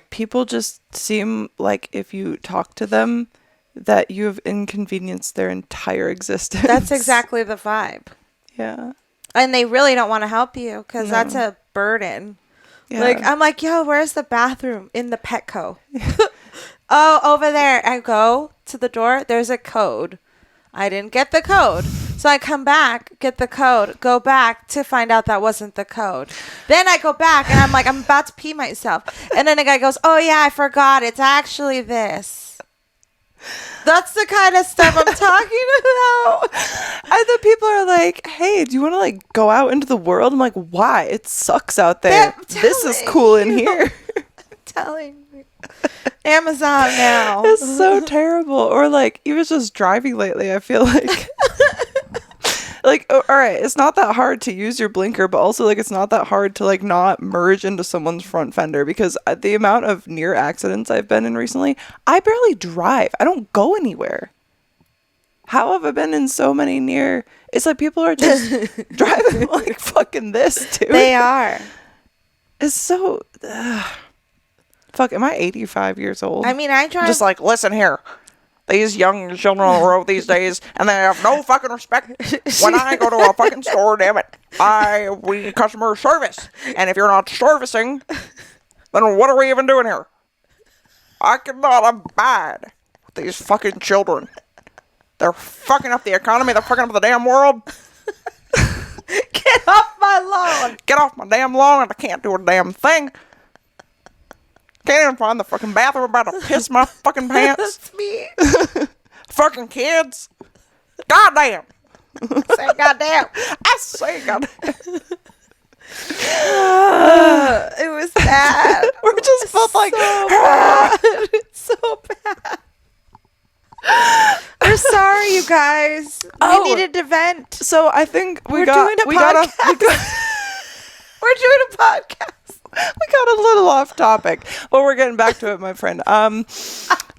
people just seem like if you talk to them, that you have inconvenienced their entire existence. That's exactly the vibe. Yeah. And they really don't want to help you because that's a burden. Yeah. I'm like, yo, where's the bathroom? In the Petco. Oh, over there. I go to the door. There's a code. I didn't get the code. So I come back, get the code, go back to find out that wasn't the code. Then I go back and I'm like, I'm about to pee myself. And then the guy goes, oh yeah, I forgot. It's actually this. That's the kind of stuff I'm talking about. And the people are like, hey, do you want to go out into the world? I'm like, why? It sucks out there. This is cool in here. I'm telling you. Amazon now. It's so terrible. Or even just driving lately, I feel like. All right, it's not that hard to use your blinker, but also it's not that hard to not merge into someone's front fender, because the amount of near accidents I've been in recently, I barely drive. I don't go anywhere. How have I been in so many near? It's like people are just driving fucking this too. They are. It's so. Fuck, am I 85 years old? I mean, I drive. Just listen here. These young children on the road these days, and they have no fucking respect. When I go to a fucking store, damn it, we need customer service. And if you're not servicing, then what are we even doing here? I cannot abide with these fucking children. They're fucking up the economy. They're fucking up the damn world. Get off my lawn. Get off my damn lawn, and I can't do a damn thing. Can't even find the fucking bathroom. I'm about to piss my fucking pants. That's me. Fucking kids. Goddamn. Say goddamn. I say goddamn. It was bad. We're just both so bad. It's so bad. We're sorry, you guys. We needed to vent. So I think we're doing a podcast. We're doing a podcast. We got a little off topic, but we're getting back to it, my friend.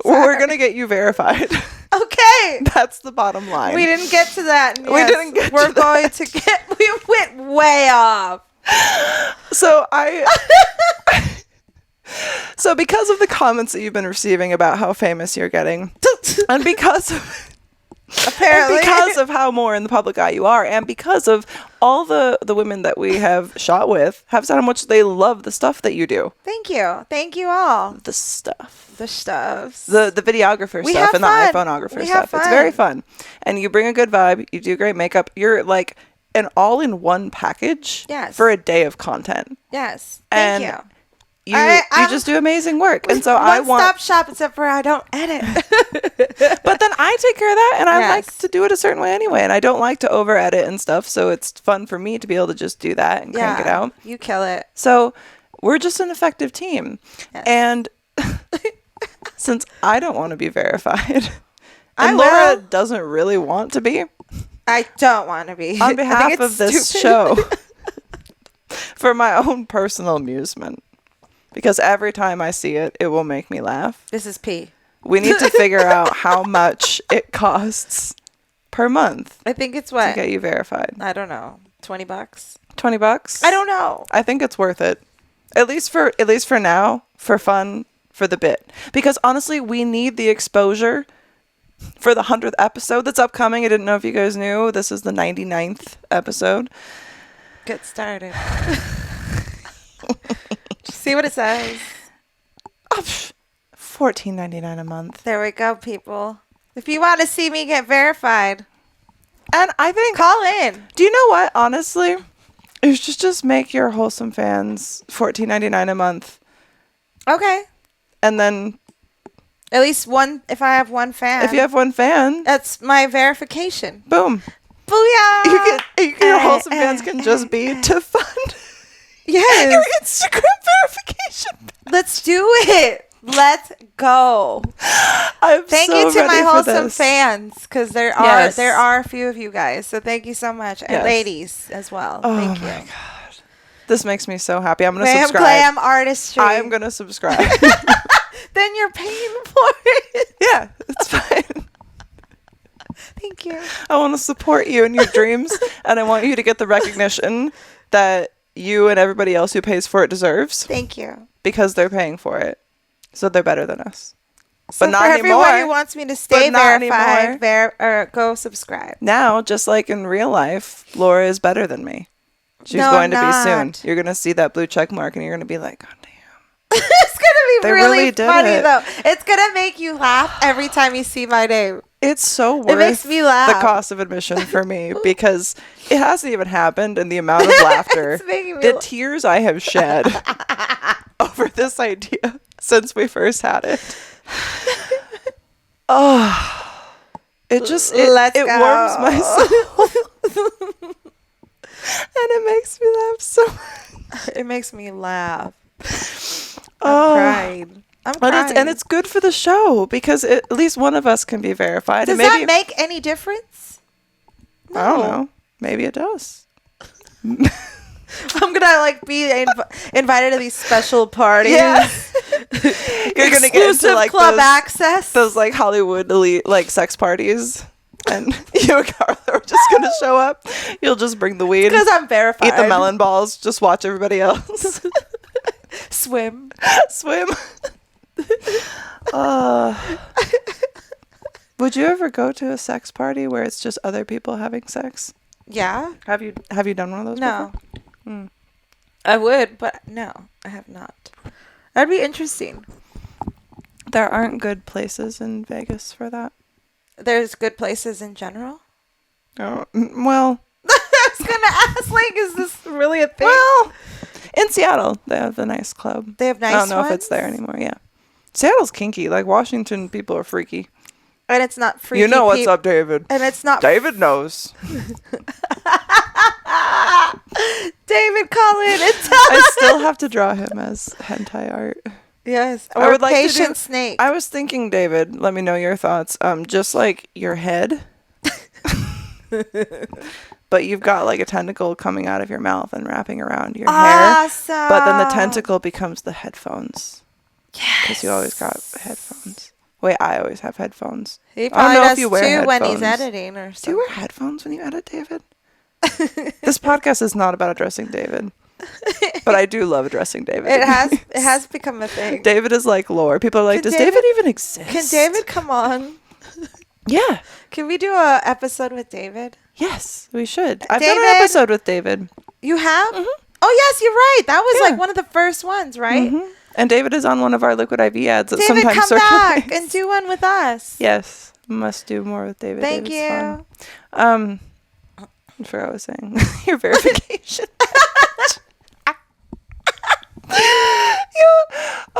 We're gonna get you verified. Okay, that's the bottom line. We didn't get to that. We didn't get. We're going to get. We went way off. So So because of the comments that you've been receiving about how famous you're getting, and because of. Apparently. And because of how more in the public eye you are, and because of all the women that we have shot with have said how much they love the stuff that you do. Thank you all. The stuff. The stuffs. The videographer We stuff have and the fun. iPhoneographer We stuff. have It's very fun. fun. And you bring a good vibe. You do great makeup. You're like an all-in-one package Yes. for a day of content. Yes. And Thank you. You I'm- just do amazing work. And so I want... One-stop shop, except for I don't edit. But then I take care of that, and I Yes. like to do it a certain way anyway. And I don't like to over-edit and stuff, so it's fun for me to be able to just do that and crank it out. You kill it. So we're just an effective team. Yes. And since I don't want to be verified, I and Laura will. doesn't really want to be, I don't want to be. on I behalf think of it's this stupid. show, for my own personal amusement, because every time I see it, it will make me laugh. This is P. We need to figure out how much it costs per month I think it's to what? get you verified. I don't know. $20? $20? I don't know. I think it's worth it. At least for now, for fun, for the bit. Because honestly, we need the exposure for the 100th episode that's upcoming. I didn't know if you guys knew. This is the 99th episode. Get started. See what it says. $14.99 a month. There we go, people. If you want to see me get verified, And I think... call in. Do you know what? Honestly, you should just make your Wholesome fans $14.99 a month. Okay. And then At least one, if I have one fan. if you have one fan, That's my verification. boom. Booyah! Your Wholesome fans can just be to fund Yes. your Instagram verification. Let's do it. Let's go. I'm Thank so you to ready my for Wholesome this. fans, because there Yes. are a few of you guys. So thank you so much, and Yes. ladies as well. Oh Thank my you. God. This makes me so happy. I'm going to Glam, subscribe. glam artistry. I am going to subscribe. Then you're paying for it. Yeah, it's fine. Thank you. I want to support you in your dreams, and I want you to get the recognition that you and everybody else who pays for it deserves, Thank you. because they're paying for it. So they're better than us. So But not for anymore. everyone who wants me to stay But not verified, anymore. go subscribe. Now, just like in real life, Laura is better than me. She's No, going to I'm be soon. not. You're going to see that blue check mark, and you're going to be like, God damn. It's gonna be They really, really did funny it. though. It's gonna make you laugh every time you see my name. It's so worth makes me laugh. the cost of admission for me, because it hasn't even happened, and the amount of laughter, It's making me the la- tears I have shed over this idea since we first had it. Oh, it just Let's it go. warms my soul, and it makes me laugh so much. It makes me laugh. Oh. I'm crying. And it's good for the show, because at least one of us can be verified. Does and maybe, that make any difference? I don't No. know. Maybe it does. I'm gonna like be invited to these special parties. Yeah. You're gonna get into Exclusive like club access. those like Hollywood elite like sex parties, and you and Carla are just gonna show up. You'll just bring the weed, Because I'm verified. eat the melon balls, just watch everybody else Swim. swim. Would you ever go to a sex party where it's just other people having sex? Yeah. Have you done one of those No. before? I would, but no, I have not. That'd be interesting. There aren't good places in Vegas for that. There's good places in general. Oh, well, I was gonna ask, like, is this really a thing? well, in Seattle they have the nice club. They have nice I don't know if ones? it's there anymore. Yeah, Seattle's kinky. Like Washington, people are freaky. And it's not free. You know what's up, David? And it's not David knows. David, call in and tell I us. still have to draw him as hentai art. Yes. I Or would like to patient do- snake. I was thinking, David, let me know your thoughts. Just like your head, but you've got like a tentacle coming out of your mouth and wrapping around your hair. Awesome. But then the tentacle becomes the headphones. Yes. Because you always got headphones. Wait, I always have headphones. He I don't probably know if does you wear too when he's headphones. editing or Do you something. wear headphones when you edit, David? This podcast is not about addressing David, but I do love addressing David. It has become a thing. David is like lore. People are like, Can does David- David even exist? Can David come on? Yeah. Can we do a episode with David? Yes, we should. I've done an episode with David. You have? Mm-hmm. Oh, yes, you're right. That was Yeah. like one of the first ones, right? Mm-hmm. And David is on one of our Liquid IV ads that David, sometimes come back circulates. and do one with us. Yes, must do more with David. Thank David's you. Fun. I forgot what I was saying. Your verification.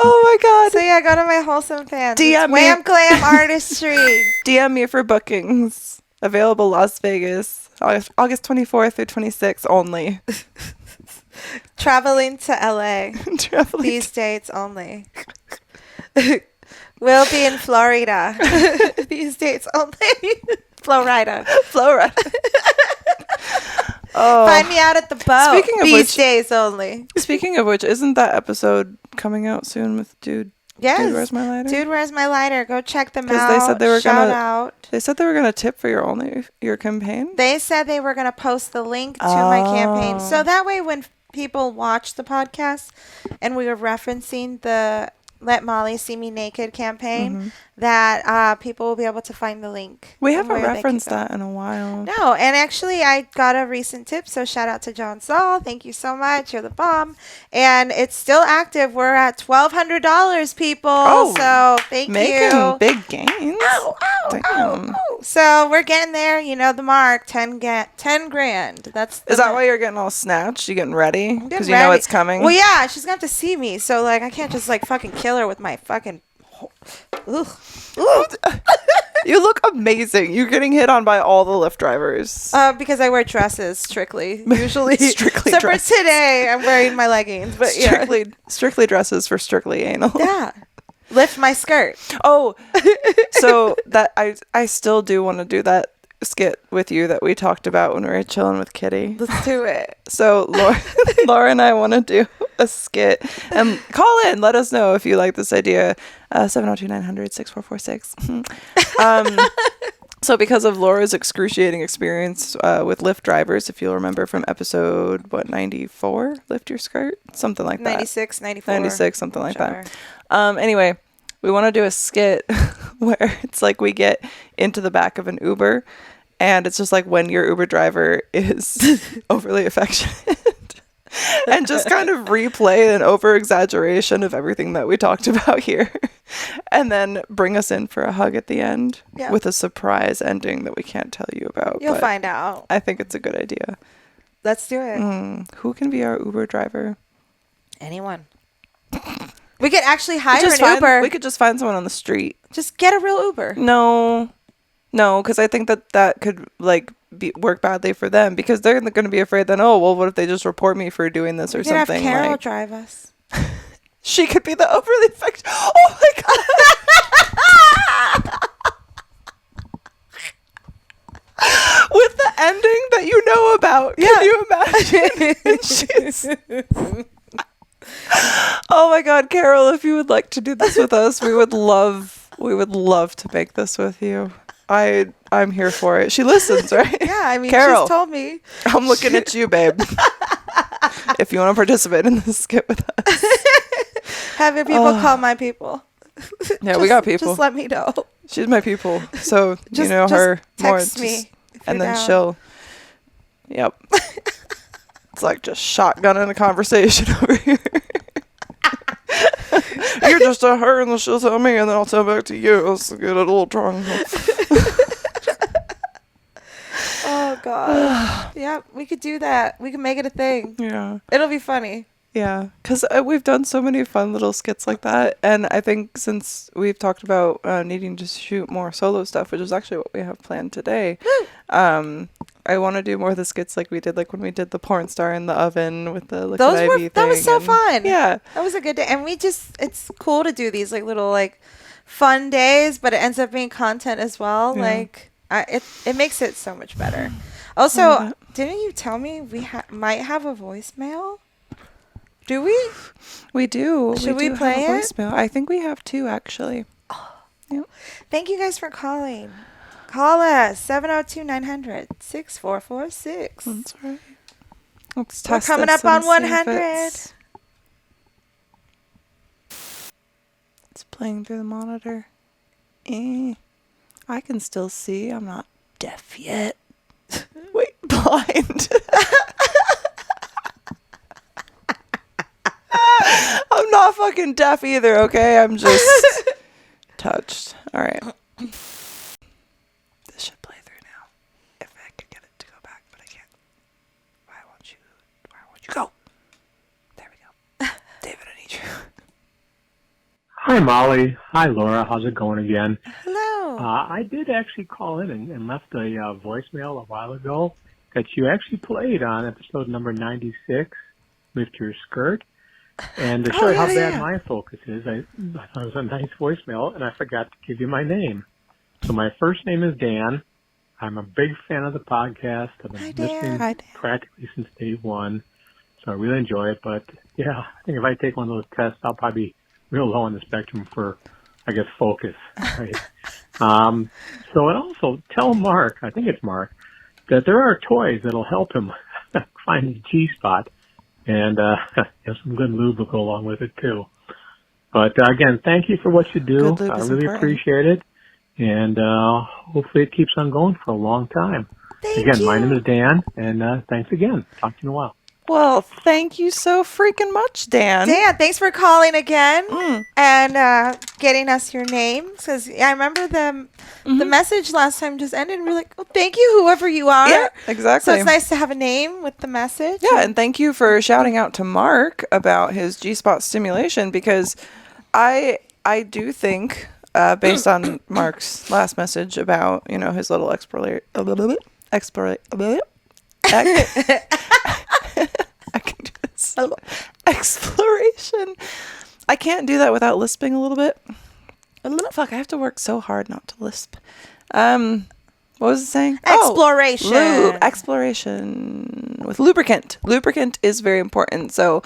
Oh my god. So yeah, go to my Wholesome fans. DM It's me. Wham Glam Artistry. DM me for bookings. Available Las Vegas, August 24th through 26th only. Traveling to LA. Traveling These dates only. We'll be in Florida. These dates only. Florida. Florida. Oh. Find me out at the boat. Speaking of These which- days only. Speaking of which, isn't that episode coming out soon with Dude? Yes. Dude, Where's My Lighter? Dude, Where's My Lighter? Go check them out. Because they said they were Shout gonna- out. They said they were gonna tip for your campaign. They said they were going to post the link to my campaign. Oh. So that way when people watch the podcast and we were referencing the Let Molly See Me Naked campaign, that people will be able to find the link. We and haven't where they can referenced go. that in a while. No, and actually I got a recent tip, so shout out to John Saul. Thank you so much. You're the bomb. And it's still active. We're at $1,200, people. Oh, so thank Making you. big gains. Ow, ow, Damn. ow, ow. So we're getting there. You know the mark. 10 grand. That's Is that why you're getting all snatched? You getting ready? I'm Because getting you know ready. it's coming? Well, yeah, she's gonna have to see me. So like, I can't just like fucking kill her with my fucking. Ugh. You look amazing. You're getting hit on by all the Lyft drivers. Because I wear dresses strictly. Usually, Strictly except dresses. for today, I'm wearing my leggings. But yeah, Strictly dresses for strictly anal. yeah. Lift my skirt. Oh, so that I still do want to do that skit with you that we talked about when we were chilling with Kitty. Let's do it. So Laura and I want to do a skit, and call in. Let us know if you like this idea. 702-900-6446. So because of Laura's excruciating experience with Lyft drivers, if you'll remember from episode 94, Lift Your Skirt, something like that. 96, 94. 96, something like Sure. that. Anyway, we want to do a skit where it's like we get into the back of an Uber, and it's just like when your Uber driver is overly affectionate. And just kind of replay an over exaggeration of everything that we talked about here. And then bring us in for a hug at the end with a surprise ending that we can't tell you about. You'll but find out. I think it's a good idea. Let's do it. Who can be our Uber driver? Anyone. We could actually hire an Uber. We could just find someone on the street. Just get a real Uber. No, because I think that could work badly for them, because they're going to be afraid then, oh, well, what if they just report me for doing this or We could have something? Carol drive us. She could be the overly affectionate. Oh my god. With the ending that you know about. Can you imagine? Oh my god, Carol, if you would like to do this with us, we would love to make this with you. I'm here for it. She listens, right? Yeah, I mean, Carol, she's told me. I'm looking at you, babe. If you want to participate in this skit with us. Have your people call my people. Yeah, we got people. Just let me know. She's my people, so Just, you know her more. text me if And you're then down. she'll. Yep. It's like just shotgunning a conversation over here. You're just tell her, and then she'll tell me, and then I'll tell back to you. Let's get it a little drunk. Oh god. Yeah, we could do that. We could make it a thing. Yeah. It'll be funny. Yeah, because we've done so many fun little skits like that, and I think since we've talked about needing to shoot more solo stuff, which is actually what we have planned today, I want to do more of the skits like we did, like when we did the porn star in the oven with the liquid IV thing. That was so fun. Yeah, That was a good day. And it's cool to do these like little like fun days, but it ends up being content as well. Yeah. Like it makes it so much better. Also, didn't you tell me we might have a voicemail? Do we? We do. Should we do play have a it? voicemail. I think we have two actually. Yep. Thank you guys for calling. Call us 702-900-6446. That's right. Let's We're test coming this up on and see if 100. It's playing through the monitor. I can still see. I'm not deaf yet. Wait, blind. I'm not fucking deaf either, okay? I'm just touched. All right. This should play through now. If I could get it to go back, but I can't. Why won't you go? There we go. David, I need you. Hi, Molly. Hi, Laura. How's it going again? Hello. I did actually call in and left a voicemail a while ago that you actually played on episode number 96 with your skirt. And to show you how bad my focus is, I thought it was a nice voicemail, and I forgot to give you my name. So my first name is Dan. I'm a big fan of the podcast. I've been listening practically since day one, so I really enjoy it. But, yeah, I think if I take one of those tests, I'll probably be real low on the spectrum for, I guess, focus. Right? So, and also tell Mark, I think it's Mark, that there are toys that'll help him find his G-spot. And some good lube will go along with it, too. But, again, thank you for what you do. I really appreciate it. And hopefully it keeps on going for a long time. Again, my name is Dan, and thanks again. Talk to you in a while. Well, thank you so freaking much, Dan. Dan, thanks for calling again and getting us your name. Because I remember the message last time just ended, and we were like, oh, thank you, whoever you are. Yeah, exactly. So it's nice to have a name with the message. Yeah, and thank you for shouting out to Mark about his G-spot stimulation, because I do think, based on Mark's last message about, his little I can do this. Exploration. I can't do that without lisping a little bit. Fuck, I have to work so hard not to lisp. What was it saying? Exploration. Exploration with lubricant. Lubricant is very important. So,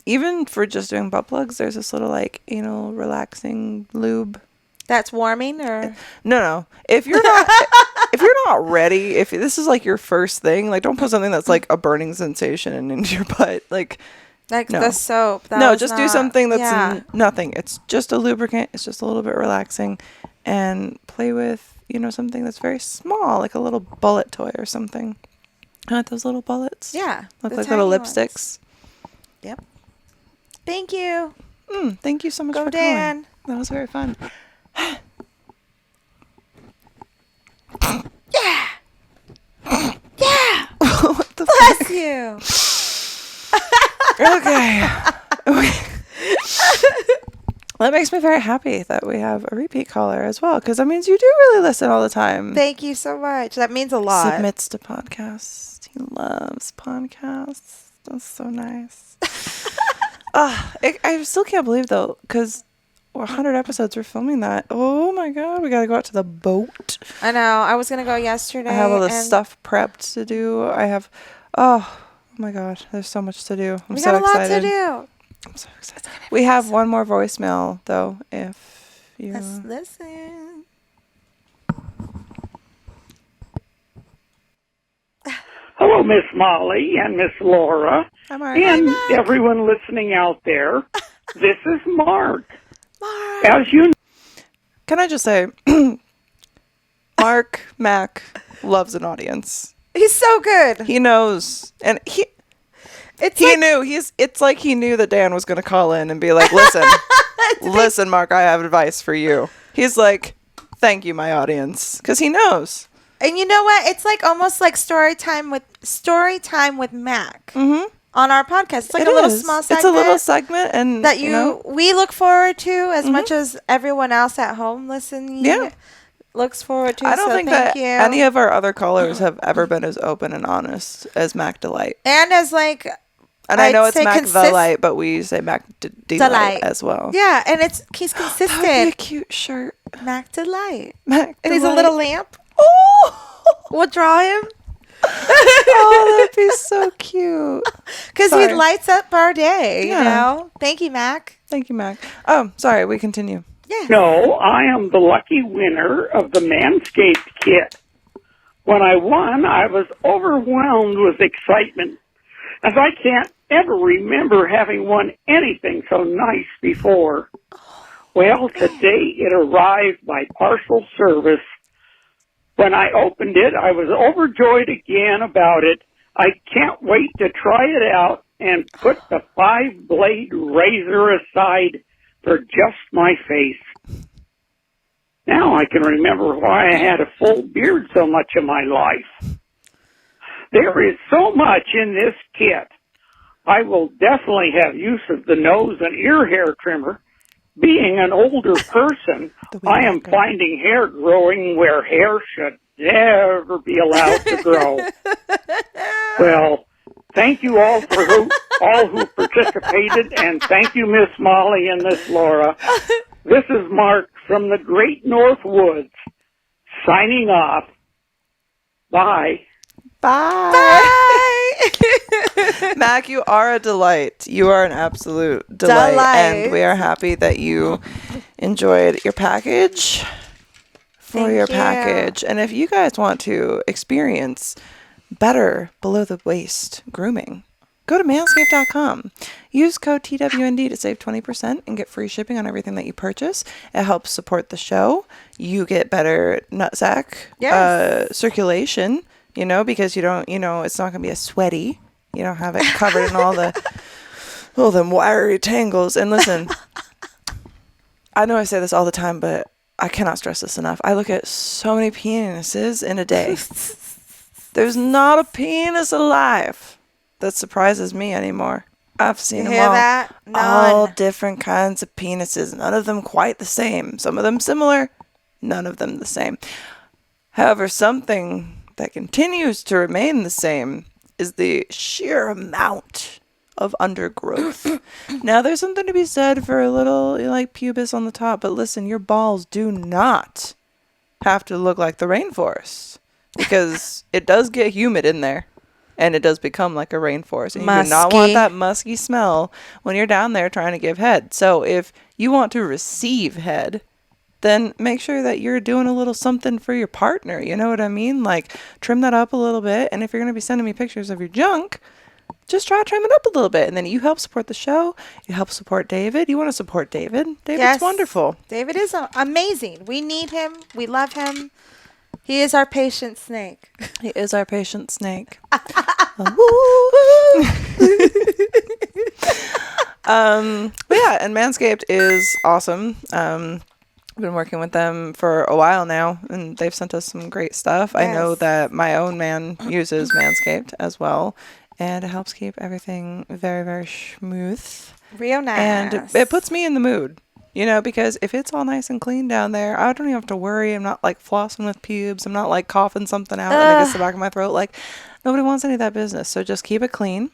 even for just doing butt plugs, there's this little relaxing lube. That's warming, or no. If you're not ready, if this is like your first thing, don't put something that's like a burning sensation into your butt, no. The soap. Just do something that's nothing. It's just a lubricant. It's just a little bit relaxing, and play with something that's very small, like a little bullet toy or something. I like those little bullets. Yeah, look like little lipsticks. Yep. Thank you. Thank you so much for Dan. calling. That was very fun. Yeah. What the Bless you. Okay. That makes me very happy that we have a repeat caller as well, because that means you do really listen all the time. Thank you so much. That means a lot. Submits to podcasts. He loves podcasts. That's so nice. I still can't believe, though, because 100 episodes, we're filming that. Oh my god, we gotta go out to the boat. I know. I was gonna go yesterday. I have all this stuff prepped to do. I have, oh my god, there's so much to do. I'm so excited. We got a lot to do. I'm so excited. We have one more voicemail, though, if you... Let's listen. Hello, Miss Molly and Miss Laura. Hi, Mark. And everyone listening out there. This is Mark. Mark. As you know, can I just say, Mark Mack loves an audience. He's so good. He knows, and it's like he knew that Dan was going to call in and be like, listen, Mark, I have advice for you. He's like, thank you, my audience, because he knows. And you know what? It's like almost like story time with Mac. Mm-hmm. On our podcast. It's like a little small segment. It's a little segment, and that we look forward to as much as everyone else at home listening looks forward to. I don't think that any of our other callers have ever been as open and honest as Mac Delight. And as I know it's Mac the Light, but we say Mac Delight as well. Yeah, and he's consistent. That would be a cute shirt. Mac Delight. And he's a little lamp. Oh! We'll draw him. Oh, that'd be so cute. Because he lights up our day, you know? Thank you, Mac. Thank you, Mac. Oh, sorry, we continue. Yeah. No, I am the lucky winner of the Manscaped kit. When I won, I was overwhelmed with excitement, as I can't ever remember having won anything so nice before. Well, today it arrived by parcel service. When I opened it, I was overjoyed again about it. I can't wait to try it out and put the 5-blade razor aside for just my face. Now I can remember why I had a full beard so much of my life. There is so much in this kit. I will definitely have use of the nose and ear hair trimmer. Being an older person, I am finding hair growing where hair should never be allowed to grow. Well, thank you all all who participated, and thank you, Miss Molly and Miss Laura. This is Mark from the Great North Woods, signing off. Bye. Bye. Mac, you are a delight. You are an absolute delight. And we are happy that you enjoyed your package package. And if you guys want to experience better below the waist grooming, go to manscaped.com. Use code TWND to save 20% and get free shipping on everything that you purchase. It helps support the show. You get better nutsack circulation, because you don't, it's not going to be as sweaty. You don't have it covered in all them wiry tangles. And listen, I know I say this all the time, but I cannot stress this enough. I look at so many penises in a day. There's not a penis alive that surprises me anymore. I've seen them all. That? All different kinds of penises. None of them quite the same. Some of them similar. None of them the same. However, something that continues to remain the same is the sheer amount of undergrowth. Now, there's something to be said for a little pubis on the top, but listen, your balls do not have to look like the rainforest, because it does get humid in there and it does become like a rainforest, and you do not want that musky smell when you're down there trying to give head. So if you want to receive head, then make sure that you're doing a little something for your partner. You know what I mean? Like, trim that up a little bit. And if you're going to be sending me pictures of your junk, just try to trim it up a little bit. And then you help support the show. You help support David. You want to support David. David's wonderful. David is amazing. We need him. We love him. He is our patient snake. He is our patient snake. But yeah, and Manscaped is awesome. I've been working with them for a while now, and they've sent us some great stuff. Yes. I know that my own man uses Manscaped as well, and it helps keep everything very, very smooth. Real nice. And it puts me in the mood, because if it's all nice and clean down there, I don't even have to worry. I'm not flossing with pubes. I'm not coughing something out and it gets the back of my throat. Nobody wants any of that business. So just keep it clean.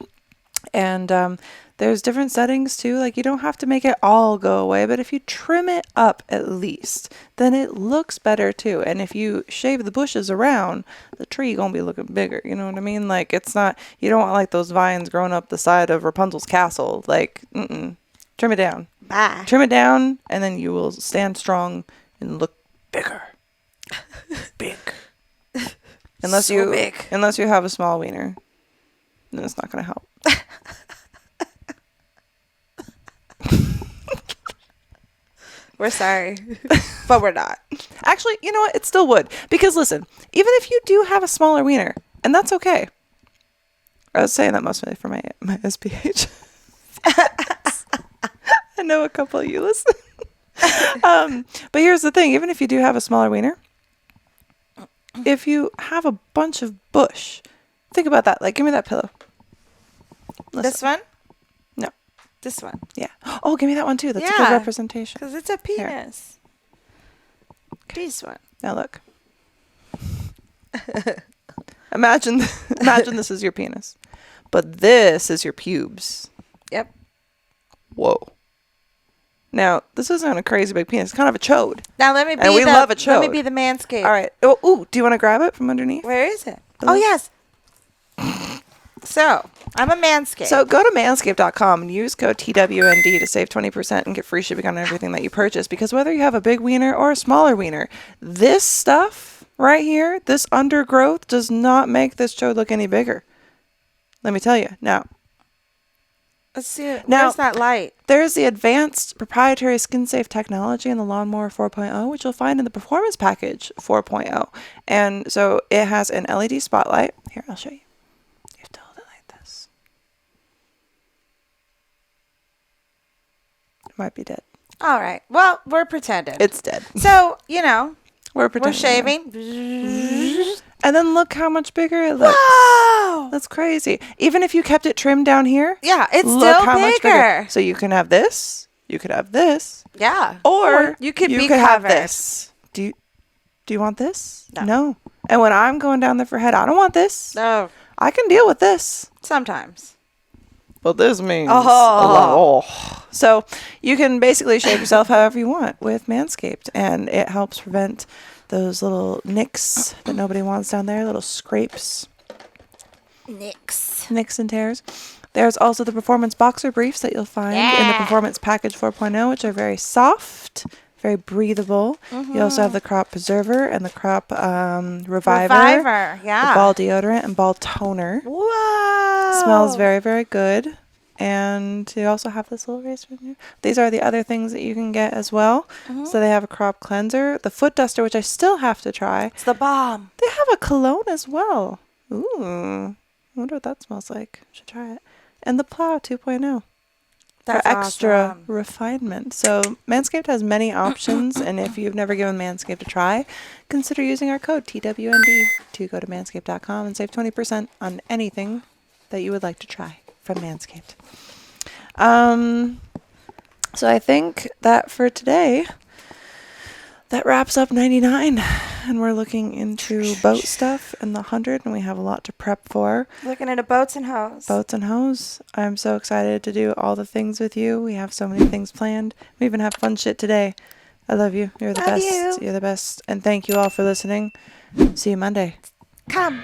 And there's different settings too. You don't have to make it all go away, but if you trim it up at least, then it looks better too. And if you shave the bushes around, the tree gonna be looking bigger. You know what I mean? It's not, you don't want those vines growing up the side of Rapunzel's castle. Trim it down. Bye. Trim it down, and then you will stand strong and look bigger. Big. Unless you have a small wiener, then it's not gonna help. We're sorry, but we're not. Actually, you know what? It still would. Because listen, even if you do have a smaller wiener, and that's okay. I was saying that mostly for my SPH. I know a couple of you listen. But here's the thing. Even if you do have a smaller wiener, if you have a bunch of bush, think about that. Give me that pillow. Listen. This one? No. This one? Yeah. Oh, give me that one too. That's a good representation. Because it's a penis. Okay. This one. Now look. Imagine this is your penis. But this is your pubes. Yep. Whoa. Now, this isn't a crazy big penis. It's kind of a chode. Now let me be love a chode. Let me be the Manscaped. All right. Oh, ooh, do you want to grab it from underneath? Where is it? Oh, yes. So, I'm a Manscaped. So, go to manscaped.com and use code TWND to save 20% and get free shipping on everything that you purchase. Because whether you have a big wiener or a smaller wiener, this stuff right here, this undergrowth, does not make this chode look any bigger. Let me tell you. Now, Let's see. Now- Where's that light? There's the advanced proprietary skin-safe technology in the Lawnmower 4.0, which you'll find in the Performance Package 4.0. And so it has an LED spotlight. Here, I'll show you. You have to hold it like this. It might be dead. All right. Well, we're pretending. It's dead. So, We're we're pretending. shaving. And then look how much bigger it looks. Wow. That's crazy. Even if you kept it trimmed down here, Yeah, it's look still how much bigger. So you can have this, you could have this, Yeah. or you could be have covered. this. Do you want this? No. And when I'm going down there for head, I don't want this. No. I can deal with this. Sometimes. But this means Oh. So you can basically shave yourself however you want with Manscaped, and it helps prevent those little nicks that nobody wants down there, little scrapes. Nicks and tears. There's also the Performance Boxer Briefs that you'll find in the Performance Package 4.0, which are very soft, very breathable. You also have the Crop Preserver and the Crop Reviver. Yeah. The Ball Deodorant and Ball Toner. Whoa. Smells very, very good. And you also have this little razor in here. These are the other things that you can get as well. So they have a crop cleanser, the foot duster, which I still have to try. It's the bomb. They have a cologne as well. Ooh. I wonder what that smells like. Should try it. And the Plow 2.0. That's for extra awesome. refinement. So Manscaped has many options, and if you've never given Manscaped a try, consider using our code TWND to go to manscaped.com and save 20% on anything that you would like to try from Manscaped. So I think that for today, that wraps up 99, and we're looking into boat stuff in the 100, and we have a lot to prep for. Looking into boats and hose. Boats and hose. I'm so excited to do all the things with you. We have so many things planned. We even have fun shit today. I love you. You're the Love best. you. You're the best. And thank you all for listening. See you Monday. Come.